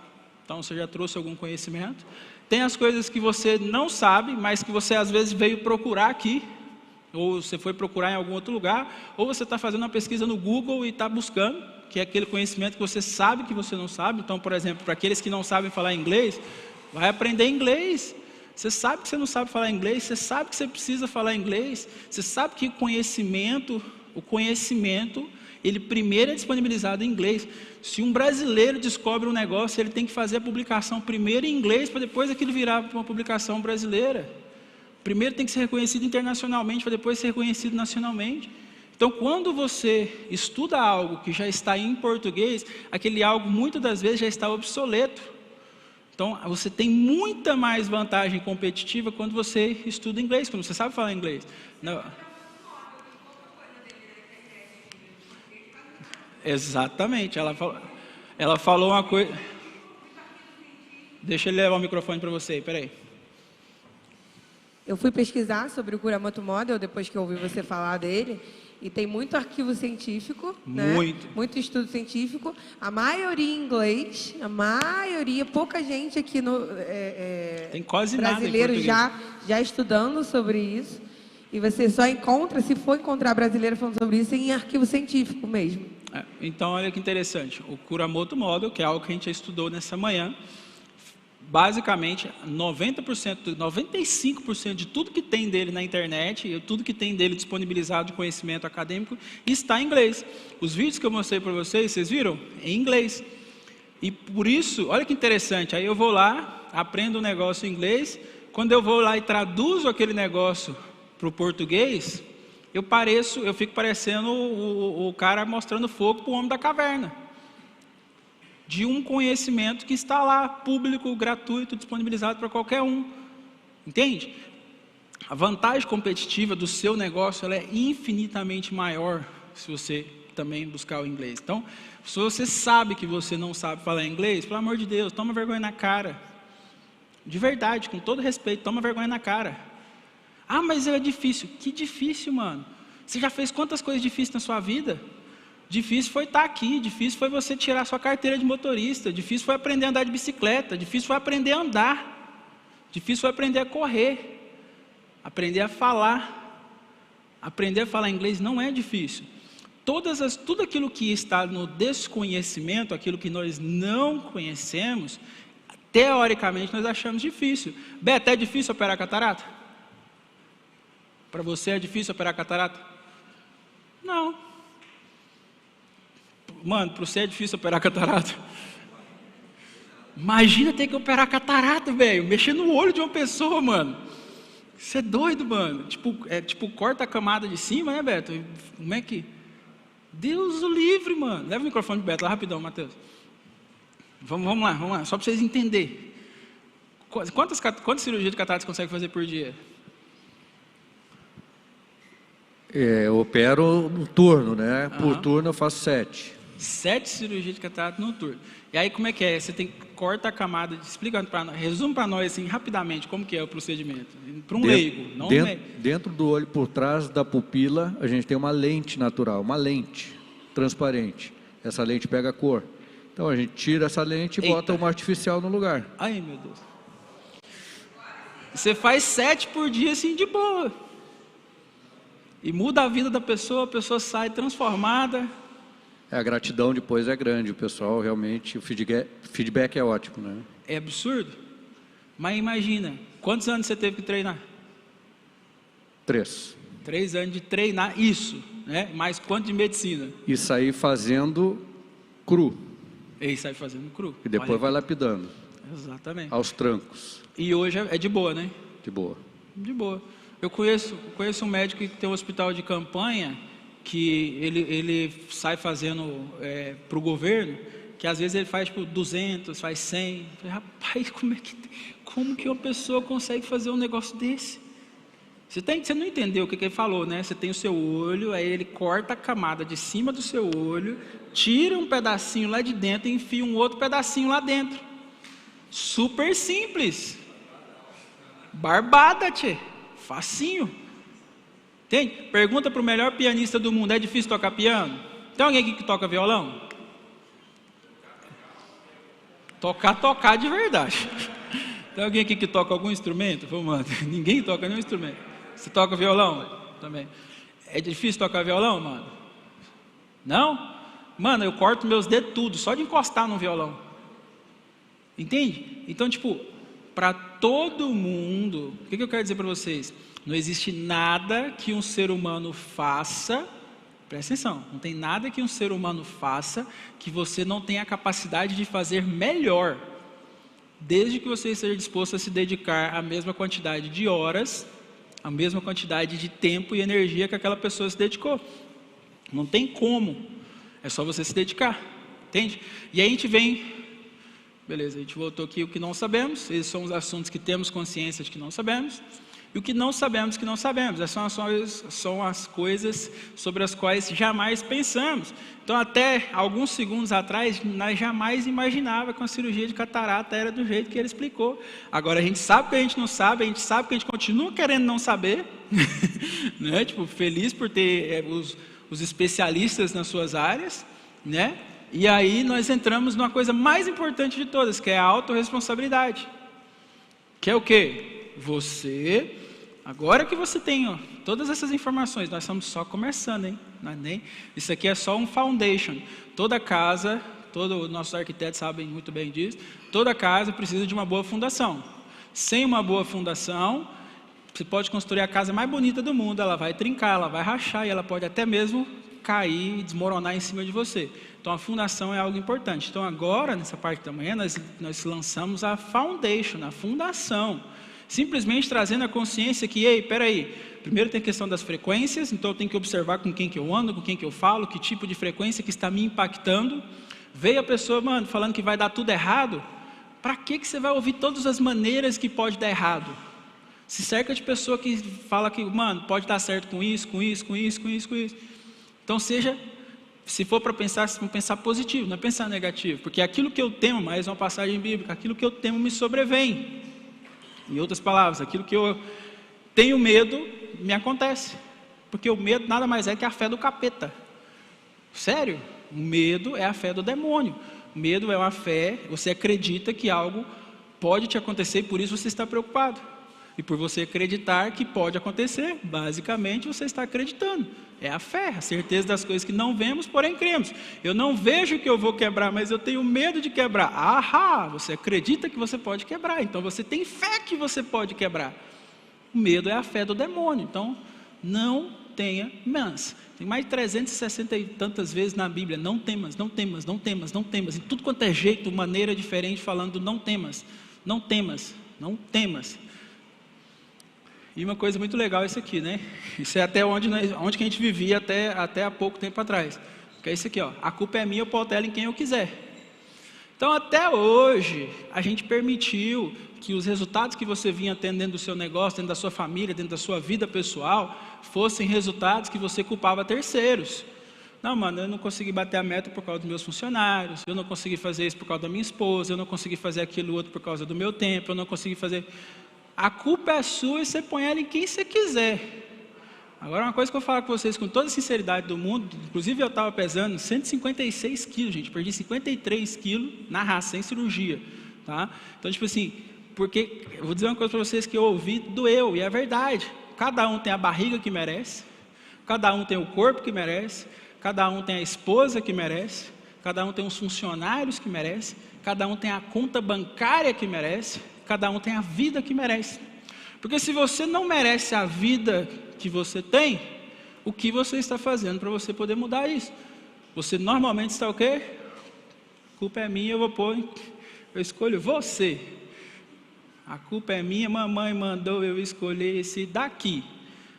Então, você já trouxe algum conhecimento. Tem as coisas que você não sabe, mas que você às vezes veio procurar aqui, ou você foi procurar em algum outro lugar, ou você está fazendo uma pesquisa no Google e está buscando, que é aquele conhecimento que você sabe que você não sabe. Então, por exemplo, para aqueles que não sabem falar inglês, vai aprender inglês. Você sabe que você não sabe falar inglês, você sabe que você precisa falar inglês, você sabe que o conhecimento, ele primeiro é disponibilizado em inglês. Se um brasileiro descobre um negócio, ele tem que fazer a publicação primeiro em inglês, para depois aquilo virar uma publicação brasileira. Primeiro tem que ser reconhecido internacionalmente, para depois ser reconhecido nacionalmente. Então, quando você estuda algo que já está em português, aquele algo muitas das vezes já está obsoleto. Então, você tem muita mais vantagem competitiva quando você estuda inglês, quando você sabe falar inglês. Não. Exatamente, ela falou uma coisa. Deixa ele levar o microfone para você, peraí. Eu fui pesquisar sobre o Kuramoto Model depois que eu ouvi você falar dele, e tem muito arquivo científico, muito estudo científico, a maioria em inglês, pouca gente aqui no tem quase brasileiro nada já estudando sobre isso, e você só encontra, se for encontrar brasileiro falando sobre isso, em arquivo científico mesmo. Então, olha que interessante, o Kuramoto Model, que é algo que a gente já estudou nessa manhã, basicamente 90%, 95% de tudo que tem dele na internet, e tudo que tem dele disponibilizado de conhecimento acadêmico, está em inglês. Os vídeos que eu mostrei para vocês viram? Em inglês. E por isso, olha que interessante, aí eu vou lá, aprendo um negócio em inglês, quando eu vou lá e traduzo aquele negócio para o português, eu fico parecendo o cara mostrando fogo para o homem da caverna. De um conhecimento que está lá, público, gratuito, disponibilizado para qualquer um. Entende? A vantagem competitiva do seu negócio ela é infinitamente maior se você também buscar o inglês. Então, se você sabe que você não sabe falar inglês, pelo amor de Deus, toma vergonha na cara. De verdade, com todo respeito, toma vergonha na cara. Ah, mas é difícil. Que difícil, mano. Você já fez quantas coisas difíceis na sua vida? Difícil foi estar aqui, difícil foi você tirar sua carteira de motorista, difícil foi aprender a andar de bicicleta, difícil foi aprender a andar, difícil foi aprender a correr, aprender a falar. Aprender a falar inglês não é difícil. Tudo aquilo que está no desconhecimento, aquilo que nós não conhecemos, teoricamente nós achamos difícil. Beto, é difícil operar catarata? Para você é difícil operar catarata? Não. Mano, para você é difícil operar catarata. Imagina ter que operar catarata, velho. Mexer no olho de uma pessoa, mano. Você é doido, mano. Tipo, corta a camada de cima, né, Beto? Como é que... Deus o livre, mano. Leva o microfone de Beto lá rapidão, Matheus. Vamos lá. Só para vocês entenderem. Quantas cirurgias de catarata você consegue fazer por dia? Eu opero no turno, né? Por turno eu faço 7. 7 cirurgias de catarata no turno. E aí como é que é? Você tem que cortar a camada, explica para nós, resume para nós assim rapidamente como que é o procedimento. Para um leigo, não dentro do olho, por trás da pupila, a gente tem uma lente natural, uma lente transparente. Essa lente pega a cor. Então a gente tira essa lente e bota uma artificial no lugar. Ai, meu Deus. Você faz 7 por dia assim de boa. E muda a vida da pessoa, a pessoa sai transformada. A gratidão depois é grande, o pessoal realmente, o feedback é ótimo, né? É absurdo. Mas imagina, quantos anos você teve que treinar? 3. 3 anos de treinar isso, né? Mais quanto de medicina? E sair fazendo cru. E sair fazendo cru. E depois vai lapidando. Exatamente. Aos trancos. E hoje é de boa, né? De boa. De boa. Eu conheço um médico que tem um hospital de campanha que ele sai fazendo para o governo, que às vezes ele faz tipo 200, faz 100. Eu falei, rapaz, como que uma pessoa consegue fazer um negócio desse? Você não entendeu o que ele falou, né? Você tem o seu olho, aí ele corta a camada de cima do seu olho, tira um pedacinho lá de dentro e enfia um outro pedacinho lá dentro. Super simples. Barbada, tchê. Facinho. Entende? Pergunta para o melhor pianista do mundo, é difícil tocar piano? Tem alguém aqui que toca violão? Tocar de verdade. Tem alguém aqui que toca algum instrumento? Vamos lá. Ninguém toca nenhum instrumento. Você toca violão? Também. É difícil tocar violão, mano? Não? Mano, eu corto meus dedos tudo, só de encostar no violão. Entende? Então, tipo, para todo mundo, o que eu quero dizer para vocês? Não existe nada que um ser humano faça, presta atenção, não tem nada que um ser humano faça que você não tenha a capacidade de fazer melhor, desde que você esteja disposto a se dedicar à mesma quantidade de horas, à mesma quantidade de tempo e energia que aquela pessoa se dedicou. Não tem como, é só você se dedicar, entende? E aí a gente vem, beleza, a gente voltou aqui o que não sabemos, esses são os assuntos que temos consciência de que não sabemos. E o que não sabemos, essas são as coisas sobre as quais jamais pensamos. Então, até alguns segundos atrás, nós jamais imaginava que uma cirurgia de catarata era do jeito que ele explicou. Agora, a gente sabe que a gente não sabe, a gente sabe que a gente continua querendo não saber, né? Tipo, feliz por ter os especialistas nas suas áreas, né? E aí nós entramos numa coisa mais importante de todas, que é a autorresponsabilidade. Que é o quê? Você... Agora que você tem todas essas informações, nós estamos só começando, hein? Isso aqui é só um foundation. Toda casa, todos os nossos arquitetos sabem muito bem disso, toda casa precisa de uma boa fundação. Sem uma boa fundação, você pode construir a casa mais bonita do mundo, ela vai trincar, ela vai rachar e ela pode até mesmo cair e desmoronar em cima de você. Então a fundação é algo importante. Então agora, nessa parte da manhã, nós lançamos a foundation, a fundação. Simplesmente trazendo a consciência que, ei, peraí, primeiro tem a questão das frequências, então eu tenho que observar com quem que eu ando, com quem que eu falo, que tipo de frequência que está me impactando. Veio a pessoa, mano, falando que vai dar tudo errado, para que você vai ouvir todas as maneiras que pode dar errado? Se cerca de pessoa que fala que, mano, pode dar certo com isso. Então se for para pensar, vamos pensar positivo, não é pensar negativo, porque aquilo que eu temo, mais uma passagem bíblica, aquilo que eu temo me sobrevém. Em outras palavras, aquilo que eu tenho medo, me acontece. Porque o medo nada mais é que a fé do capeta. Sério? O medo é a fé do demônio. O medo é uma fé, você acredita que algo pode te acontecer e por isso você está preocupado. E por você acreditar que pode acontecer, basicamente você está acreditando. É a fé, a certeza das coisas que não vemos, porém cremos. Eu não vejo que eu vou quebrar, mas eu tenho medo de quebrar. Ahá, você acredita que você pode quebrar, então você tem fé que você pode quebrar. O medo é a fé do demônio, então não tenha medo. Tem mais de 360 e tantas vezes na Bíblia, não temas, não temas, não temas, não temas. Em tudo quanto é jeito, maneira diferente, falando não temas, não temas, não temas. E uma coisa muito legal é isso aqui, né? Isso é até onde que a gente vivia até há pouco tempo atrás. Que é isso aqui, ó. A culpa é minha, eu boto ela em quem eu quiser. Então, até hoje, a gente permitiu que os resultados que você vinha tendo dentro do seu negócio, dentro da sua família, dentro da sua vida pessoal, fossem resultados que você culpava terceiros. Não, mano, eu não consegui bater a meta por causa dos meus funcionários, eu não consegui fazer isso por causa da minha esposa, eu não consegui fazer aquilo outro por causa do meu tempo, eu não consegui fazer... A culpa é sua e você põe ela em quem você quiser. Agora, uma coisa que eu falo com vocês com toda a sinceridade do mundo, inclusive eu estava pesando 156 quilos, gente, perdi 53 quilos na raça, sem cirurgia, tá? Então, tipo assim, porque, eu vou dizer uma coisa para vocês que eu ouvi, doeu, e é verdade. Cada um tem a barriga que merece, cada um tem o corpo que merece, cada um tem a esposa que merece, cada um tem os funcionários que merece, cada um tem a conta bancária que merece, cada um tem a vida que merece. Porque se você não merece a vida que você tem, o que você está fazendo para você poder mudar isso? Você normalmente está o quê? A culpa é minha, eu escolho você. A culpa é minha, mamãe mandou eu escolher esse daqui.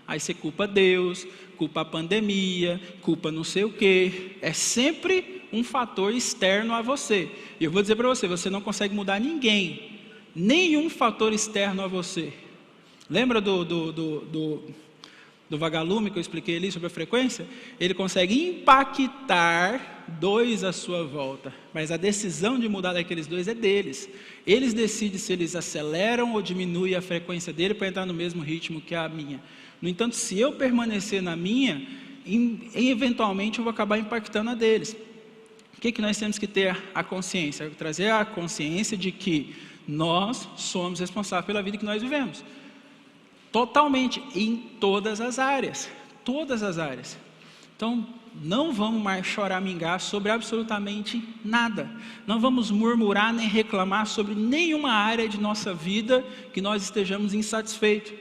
Aí você culpa Deus, culpa a pandemia, culpa não sei o quê. É sempre um fator externo a você. E eu vou dizer para você, você não consegue mudar ninguém, nenhum fator externo a você. Lembra do vagalume que eu expliquei ali sobre a frequência? Ele consegue impactar 2 à sua volta, mas a decisão de mudar daqueles 2 é deles. Eles decidem se eles aceleram ou diminuem a frequência dele para entrar no mesmo ritmo que a minha. No entanto, se eu permanecer na minha, eventualmente eu vou acabar impactando a deles. O que nós temos que ter a consciência? Trazer a consciência de que nós somos responsáveis pela vida que nós vivemos. Totalmente, em todas as áreas. Todas as áreas. Então, não vamos mais choramingar sobre absolutamente nada. Não vamos murmurar nem reclamar sobre nenhuma área de nossa vida que nós estejamos insatisfeitos.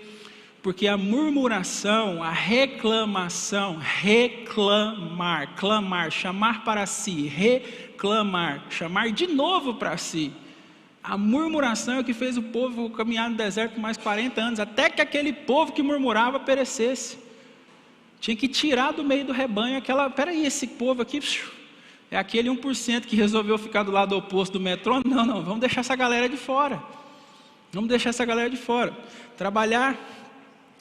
Porque a murmuração, a reclamação, reclamar, clamar, chamar para si, reclamar, chamar de novo para si. A murmuração é o que fez o povo caminhar no deserto por mais 40 anos, até que aquele povo que murmurava perecesse. Tinha que tirar do meio do rebanho peraí, esse povo aqui, é aquele 1% que resolveu ficar do lado oposto do metrô? Não, vamos deixar essa galera de fora. Vamos deixar essa galera de fora. Trabalhar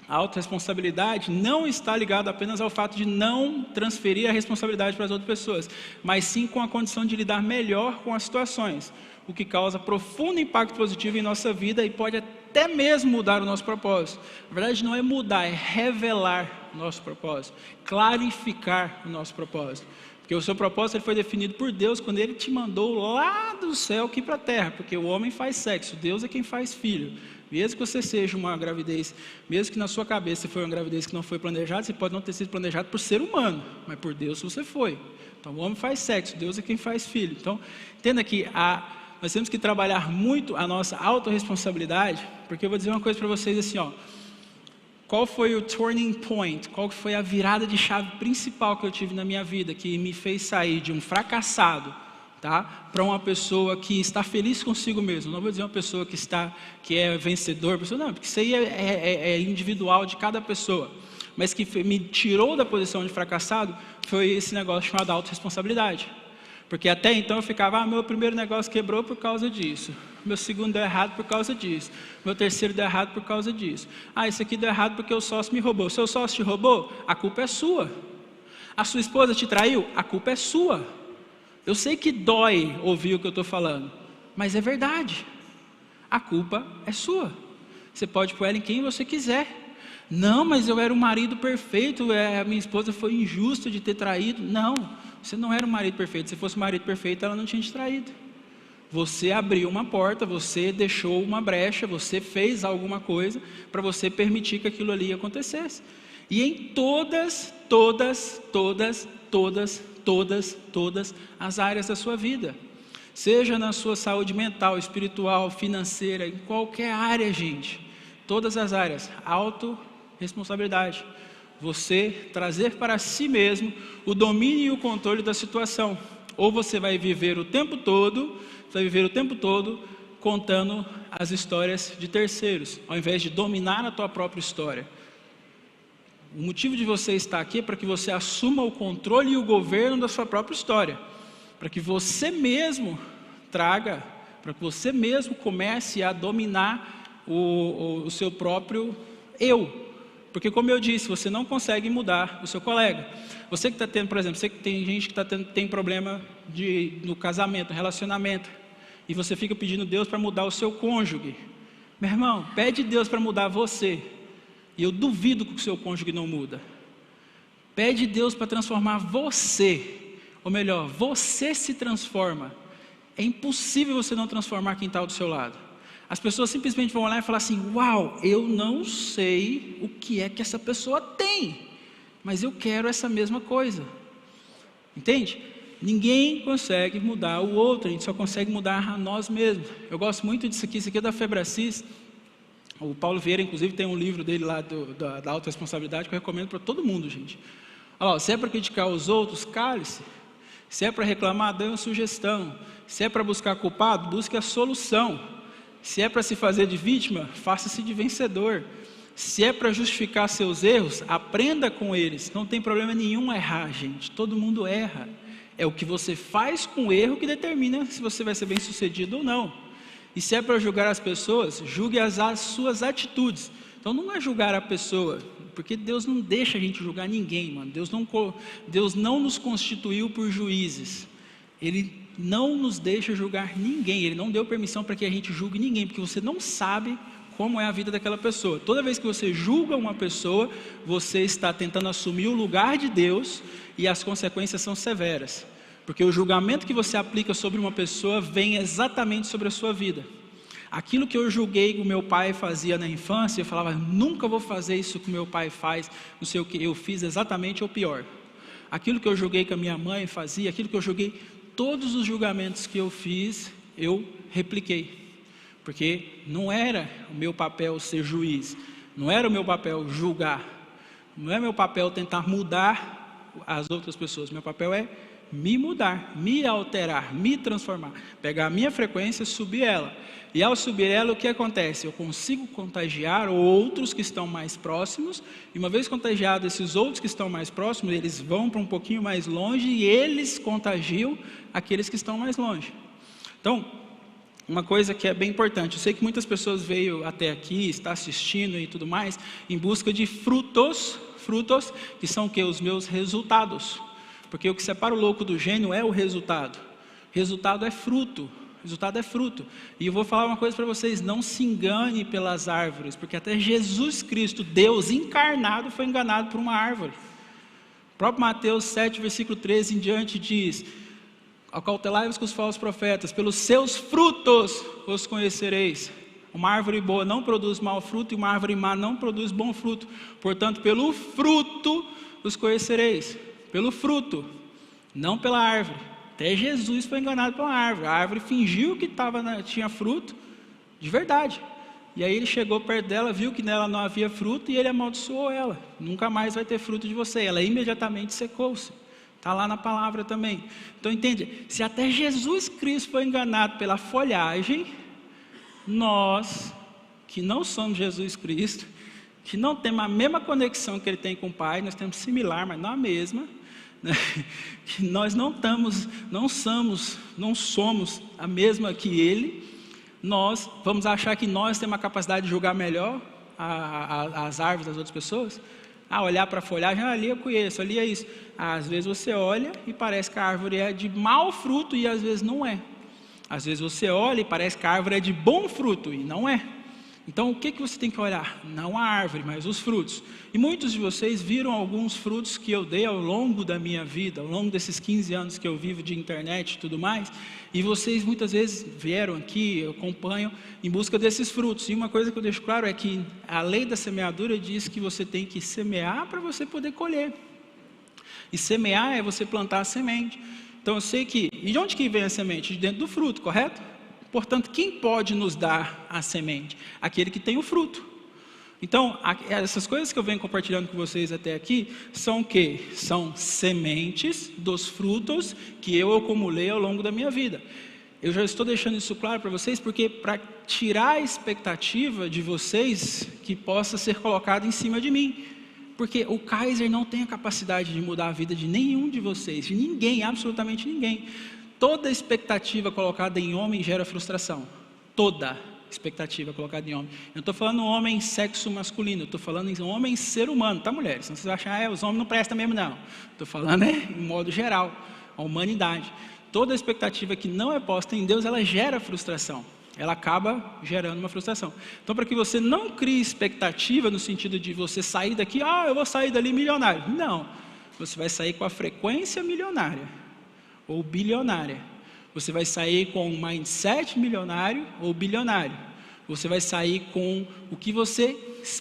a autorresponsabilidade não está ligado apenas ao fato de não transferir a responsabilidade para as outras pessoas, mas sim com a condição de lidar melhor com as situações, o que causa profundo impacto positivo em nossa vida e pode até mesmo mudar o nosso propósito. Na verdade, não é mudar, é revelar o nosso propósito, clarificar o nosso propósito. Porque o seu propósito ele foi definido por Deus quando Ele te mandou lá do céu aqui para a terra, porque o homem faz sexo, Deus é quem faz filho. Mesmo que você seja uma gravidez, mesmo que na sua cabeça foi uma gravidez que não foi planejada, você pode não ter sido planejado por ser humano, mas por Deus você foi. Então o homem faz sexo, Deus é quem faz filho. Então, entenda que nós temos que trabalhar muito a nossa autorresponsabilidade, porque eu vou dizer uma coisa para vocês assim, ó. Qual foi o turning point, qual foi a virada de chave principal que eu tive na minha vida, que me fez sair de um fracassado, tá, para uma pessoa que está feliz consigo mesmo? Não vou dizer uma pessoa que é vencedor, não, porque isso aí é individual de cada pessoa, mas que me tirou da posição de fracassado, foi esse negócio chamado autorresponsabilidade. Porque até então eu ficava, meu primeiro negócio quebrou por causa disso, meu segundo deu errado por causa disso, meu terceiro deu errado por causa disso, esse aqui deu errado porque o sócio me roubou. Seu sócio te roubou? A culpa é sua. A sua esposa te traiu? A culpa é sua. Eu sei que dói ouvir o que eu estou falando, mas é verdade. A culpa é sua. Você pode pôr ela em quem você quiser. Não, mas eu era um marido perfeito, a minha esposa foi injusta de ter traído. Não, você não era um marido perfeito. Se fosse um marido perfeito, ela não tinha te traído. Você abriu uma porta, você deixou uma brecha, você fez alguma coisa para você permitir que aquilo ali acontecesse. E em todas as áreas da sua vida, seja na sua saúde mental, espiritual, financeira, em qualquer área, gente, todas as áreas, autorresponsabilidade. você trazer para si mesmo o domínio e o controle da situação. Ou você vai viver o tempo todo, contando as histórias de terceiros, ao invés de dominar a tua própria história. O motivo de você estar aqui é para que você assuma o controle e o governo da sua própria história, para que você mesmo para que você mesmo comece a dominar o seu próprio eu. Porque, como eu disse, você não consegue mudar o seu colega. Você que está tendo, por exemplo, você que tem gente que tem problema no casamento, no relacionamento, e você fica pedindo Deus para mudar o seu cônjuge. Meu irmão, pede Deus para mudar você, e eu duvido que o seu cônjuge não muda. Pede Deus para transformar você, ou melhor, você se transforma. É impossível você não transformar quem está do seu lado. As pessoas simplesmente vão olhar e falar assim: uau, eu não sei o que é que essa pessoa tem, mas eu quero essa mesma coisa. Entende? Ninguém consegue mudar o outro, a gente só consegue mudar a nós mesmos. Eu gosto muito disso aqui é da Febracis. O Paulo Vieira, inclusive, tem um livro dele lá da autorresponsabilidade que eu recomendo para todo mundo, gente. Olha lá, se é para criticar os outros, cale-se. Se é para reclamar, dê uma sugestão. Se é para buscar culpado, busque a solução. Se é para se fazer de vítima, faça-se de vencedor. Se é para justificar seus erros, aprenda com eles. Não tem problema nenhum errar, gente. Todo mundo erra. É o que você faz com o erro que determina se você vai ser bem sucedido ou não. E se é para julgar as pessoas, julgue as suas atitudes. Então não é julgar a pessoa, porque Deus não deixa a gente julgar ninguém, mano. Deus não nos constituiu por juízes. Ele não nos deixa julgar ninguém. Ele não deu permissão para que a gente julgue ninguém, porque você não sabe como é a vida daquela pessoa. Toda vez que você julga uma pessoa, você está tentando assumir o lugar de Deus, e as consequências são severas, porque o julgamento que você aplica sobre uma pessoa vem exatamente sobre a sua vida. Aquilo que eu julguei que o meu pai fazia na infância, eu falava: nunca vou fazer isso que o meu pai faz, não sei o que, eu fiz exatamente o pior. Aquilo que eu julguei que a minha mãe fazia, aquilo que eu julguei, todos os julgamentos que eu fiz, eu repliquei. Porque não era o meu papel ser juiz, não era o meu papel julgar, não é meu papel tentar mudar as outras pessoas, meu papel é me mudar, me alterar, me transformar, pegar a minha frequência, subir ela. E ao subir ela, o que acontece? Eu consigo contagiar outros que estão mais próximos, e uma vez contagiados esses outros que estão mais próximos, eles vão para um pouquinho mais longe, e eles contagiam aqueles que estão mais longe. Então, uma coisa que é bem importante, eu sei que muitas pessoas veio até aqui, está assistindo e tudo mais, em busca de frutos que são o quê? Os meus resultados. Porque o que separa o louco do gênio é o resultado. Resultado é fruto. E eu vou falar uma coisa para vocês: não se engane pelas árvores, porque até Jesus Cristo, Deus encarnado, foi enganado por uma árvore. O próprio Mateus 7, versículo 13 em diante diz: acautelai-vos com os falsos profetas, pelos seus frutos os conhecereis. Uma árvore boa não produz mau fruto, e uma árvore má não produz bom fruto. Portanto, pelo fruto os conhecereis. Pelo fruto, não pela árvore. Até Jesus foi enganado pela árvore. A árvore fingiu que tinha fruto de verdade. E aí ele chegou perto dela, viu que nela não havia fruto, e ele amaldiçoou ela. Nunca mais vai ter fruto de você. Ela imediatamente secou-se. Está lá na palavra também. Então entende, se até Jesus Cristo foi enganado pela folhagem, nós, que não somos Jesus Cristo, que não temos a mesma conexão que ele tem com o Pai, nós temos similar, mas não a mesma, né? Que nós não somos a mesma que ele, nós vamos achar que nós temos a capacidade de julgar melhor as árvores das outras pessoas? Olhar para a folhagem, ali eu conheço, ali é isso. Às vezes você olha e parece que a árvore é de mau fruto, e às vezes não é. Às vezes você olha e parece que a árvore é de bom fruto, e não é. Então o que você tem que olhar? Não a árvore, mas os frutos. E muitos de vocês viram alguns frutos que eu dei ao longo da minha vida, ao longo desses 15 anos que eu vivo de internet e tudo mais, e vocês muitas vezes vieram aqui, acompanham, em busca desses frutos. E uma coisa que eu deixo claro é que a lei da semeadura diz que você tem que semear para você poder colher. E semear é você plantar a semente. Então eu sei que, e de onde que vem a semente? De dentro do fruto, correto? Portanto, quem pode nos dar a semente? Aquele que tem o fruto. Então, essas coisas que eu venho compartilhando com vocês até aqui são o quê? São sementes dos frutos que eu acumulei ao longo da minha vida. Eu já estou deixando isso claro para vocês, porque para tirar a expectativa de vocês que possa ser colocado em cima de mim. Porque o Kaiser não tem a capacidade de mudar a vida de nenhum de vocês, de ninguém, absolutamente ninguém. Toda expectativa colocada em homem gera frustração. Toda expectativa colocada em homem. Eu não estou falando homem sexo masculino, eu estou falando em homem ser humano, tá, mulheres? Senão vocês vão achar, os homens não prestam mesmo, não. Estou falando em modo geral, a humanidade. Toda expectativa que não é posta em Deus, ela gera frustração. Ela acaba gerando uma frustração. Então, para que você não crie expectativa no sentido de você sair daqui, eu vou sair dali milionário. Não. Você vai sair com a frequência milionária ou bilionária. Você vai sair com um mindset milionário ou bilionário. Você vai sair com o que você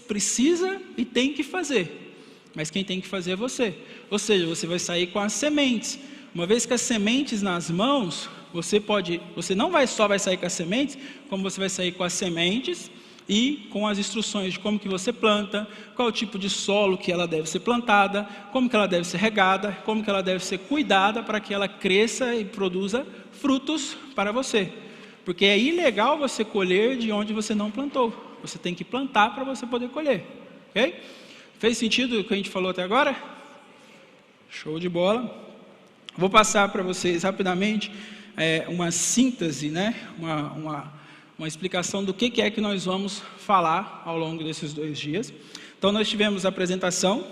precisa e tem que fazer. Mas quem tem que fazer é você. Ou seja, você vai sair com as sementes. Uma vez com as sementes nas mãos, você não só vai sair com as sementes, como você vai sair com as sementes e com as instruções de como que você planta, qual é o tipo de solo que ela deve ser plantada, como que ela deve ser regada, como que ela deve ser cuidada para que ela cresça e produza frutos para você. Porque é ilegal você colher de onde você não plantou. Você tem que plantar para você poder colher. Ok? Fez sentido o que a gente falou até agora? Show de bola. Vou passar para vocês rapidamente uma síntese, né? uma explicação do que é que nós vamos falar ao longo desses 2 dias. Então, nós tivemos a apresentação,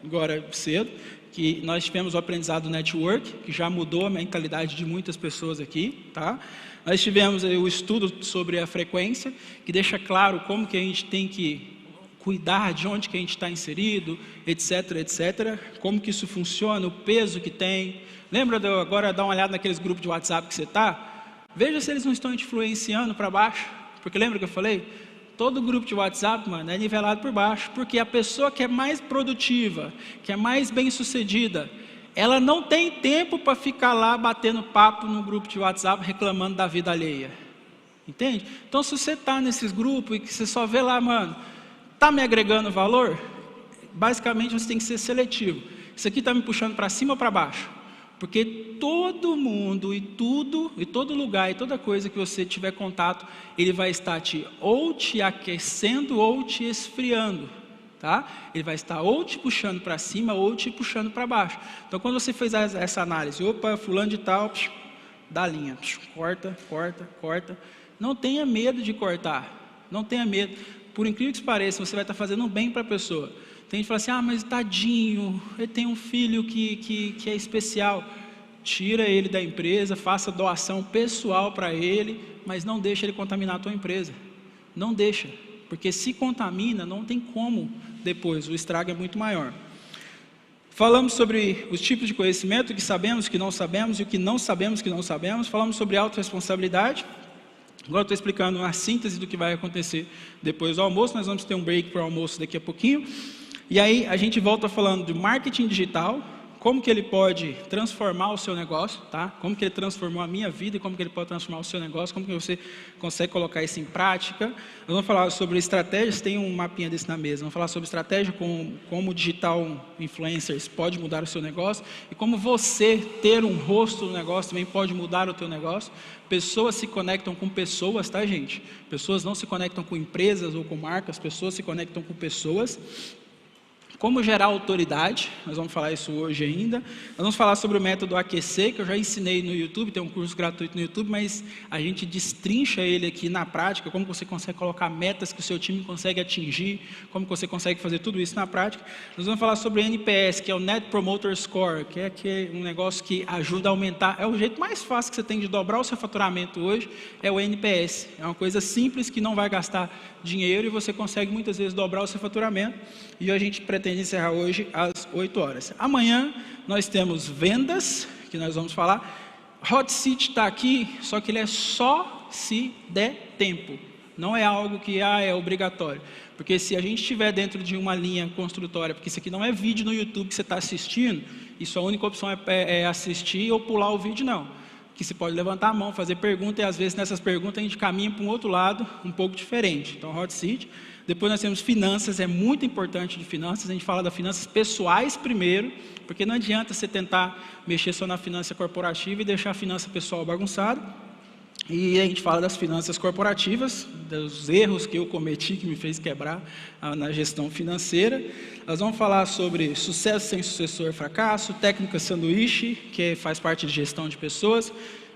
agora cedo, que nós tivemos o aprendizado network, que já mudou a mentalidade de muitas pessoas aqui, tá? Nós tivemos o estudo sobre a frequência, que deixa claro como que a gente tem que cuidar de onde que a gente está inserido, etc, etc, como que isso funciona, o peso que tem. Lembra de agora dar uma olhada naqueles grupos de WhatsApp que você está? Veja se eles não estão influenciando para baixo, porque lembra que eu falei? Todo grupo de WhatsApp, mano, é nivelado por baixo, porque a pessoa que é mais produtiva, que é mais bem sucedida, ela não tem tempo para ficar lá batendo papo no grupo de WhatsApp reclamando da vida alheia, entende? Então, se você está nesses grupos e que você só vê lá, mano, está me agregando valor, basicamente você tem que ser seletivo. Isso aqui está me puxando para cima ou para baixo? Porque todo mundo e tudo, e todo lugar e toda coisa que você tiver contato, ele vai estar ou te aquecendo ou te esfriando, tá? Ele vai estar ou te puxando para cima ou te puxando para baixo. Então, quando você fez essa análise, opa, fulano de tal, dá linha, corta, corta, corta. Não tenha medo de cortar, não tenha medo. Por incrível que pareça, você vai estar fazendo um bem para a pessoa. Tem gente que fala assim, mas tadinho, ele tem um filho que é especial. Tira ele da empresa, faça doação pessoal para ele, mas não deixa ele contaminar a tua empresa. Não deixa, porque se contamina, não tem como depois, o estrago é muito maior. Falamos sobre os tipos de conhecimento, o que sabemos, o que não sabemos, e o que não sabemos, que não sabemos. Falamos sobre autorresponsabilidade. Agora estou explicando uma síntese do que vai acontecer depois do almoço. Nós vamos ter um break para o almoço daqui a pouquinho. E aí a gente volta falando de marketing digital, como que ele pode transformar o seu negócio, tá? Como que ele transformou a minha vida e como que ele pode transformar o seu negócio, como que você consegue colocar isso em prática. Nós vamos falar sobre estratégias, tem um mapinha desse na mesa, vamos falar sobre estratégia, como o digital influencers pode mudar o seu negócio e como você ter um rosto no negócio também pode mudar o teu negócio. Pessoas se conectam com pessoas, tá, gente? Pessoas não se conectam com empresas ou com marcas, pessoas se conectam com pessoas. Como gerar autoridade, nós vamos falar isso hoje ainda. Nós vamos falar sobre o método AQC, que eu já ensinei no YouTube, tem um curso gratuito no YouTube, mas a gente destrincha ele aqui na prática, como você consegue colocar metas que o seu time consegue atingir, como você consegue fazer tudo isso na prática. Nós vamos falar sobre o NPS, que é o Net Promoter Score, que é um negócio que ajuda a aumentar, é o jeito mais fácil que você tem de dobrar o seu faturamento hoje, é o NPS. É uma coisa simples que não vai gastar dinheiro e você consegue muitas vezes dobrar o seu faturamento. E a gente pretende encerrar hoje às 8 horas. Amanhã nós temos vendas, que nós vamos falar. Hot Seat está aqui, só que ele é só se der tempo. Não é algo que é obrigatório. Porque se a gente estiver dentro de uma linha construtória, porque isso aqui não é vídeo no YouTube que você está assistindo, e sua única opção é assistir ou pular o vídeo, não. que se pode levantar a mão, fazer pergunta, e às vezes nessas perguntas a gente caminha para um outro lado um pouco diferente. Então, hot seat. Depois nós temos finanças, é muito importante de finanças, a gente fala das finanças pessoais primeiro, porque não adianta você tentar mexer só na finança corporativa e deixar a finança pessoal bagunçada. E a gente fala das finanças corporativas, dos erros que eu cometi, que me fez quebrar na gestão financeira. Nós vamos falar sobre sucesso sem sucessor, fracasso, técnica sanduíche, que faz parte de gestão de pessoas,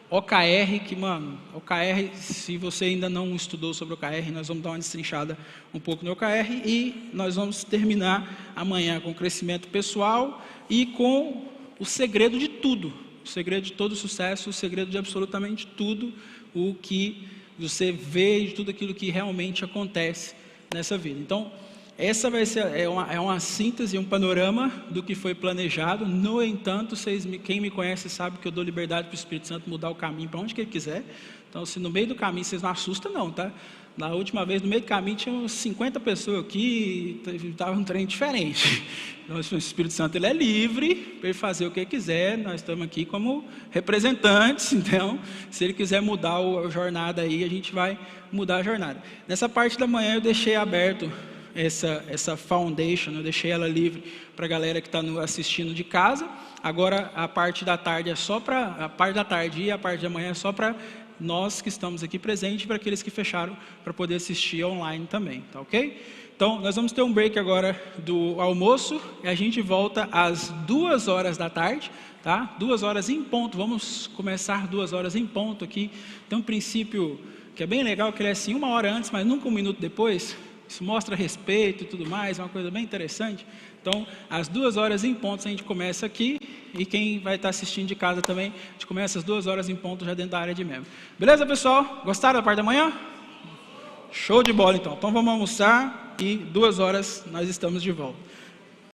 OKR, que, mano, OKR, se você ainda não estudou sobre OKR, nós vamos dar uma destrinchada um pouco no OKR, e nós vamos terminar amanhã com crescimento pessoal e com o segredo de tudo, o segredo de todo sucesso, o segredo de absolutamente tudo o que você vê, de tudo aquilo que realmente acontece nessa vida. Então, essa vai ser uma síntese, um panorama do que foi planejado. No entanto, quem me conhece sabe que eu dou liberdade para o Espírito Santo mudar o caminho para onde que ele quiser. Então, se no meio do caminho vocês não assustam, não, tá? Na última vez, no meio do caminho, tinha uns 50 pessoas aqui e estava um trem diferente. Então, o Espírito Santo ele é livre para ele fazer o que ele quiser. Nós estamos aqui como representantes, então, se ele quiser mudar a jornada aí, a gente vai mudar a jornada. Nessa parte da manhã eu deixei aberto essa foundation, eu deixei ela livre para a galera que está assistindo de casa. Agora a parte da tarde é só para a parte da tarde e a parte da manhã é só para nós que estamos aqui presentes, para aqueles que fecharam para poder assistir online também, tá ok? Então nós vamos ter um break agora do almoço e a gente volta às 2 horas da tarde, tá? 2 horas em ponto, vamos começar 2 horas em ponto aqui. Tem um princípio que é bem legal, que ele é assim 1 hora antes, mas nunca 1 minuto depois. Isso mostra respeito e tudo mais, é uma coisa bem interessante. Então, às 2 horas em ponto a gente começa aqui, e quem vai estar assistindo de casa também, a gente começa às 2 horas em ponto já dentro da área de membro. Beleza, pessoal? Gostaram da parte da manhã? Show de bola, então. Então vamos almoçar e 2 horas nós estamos de volta.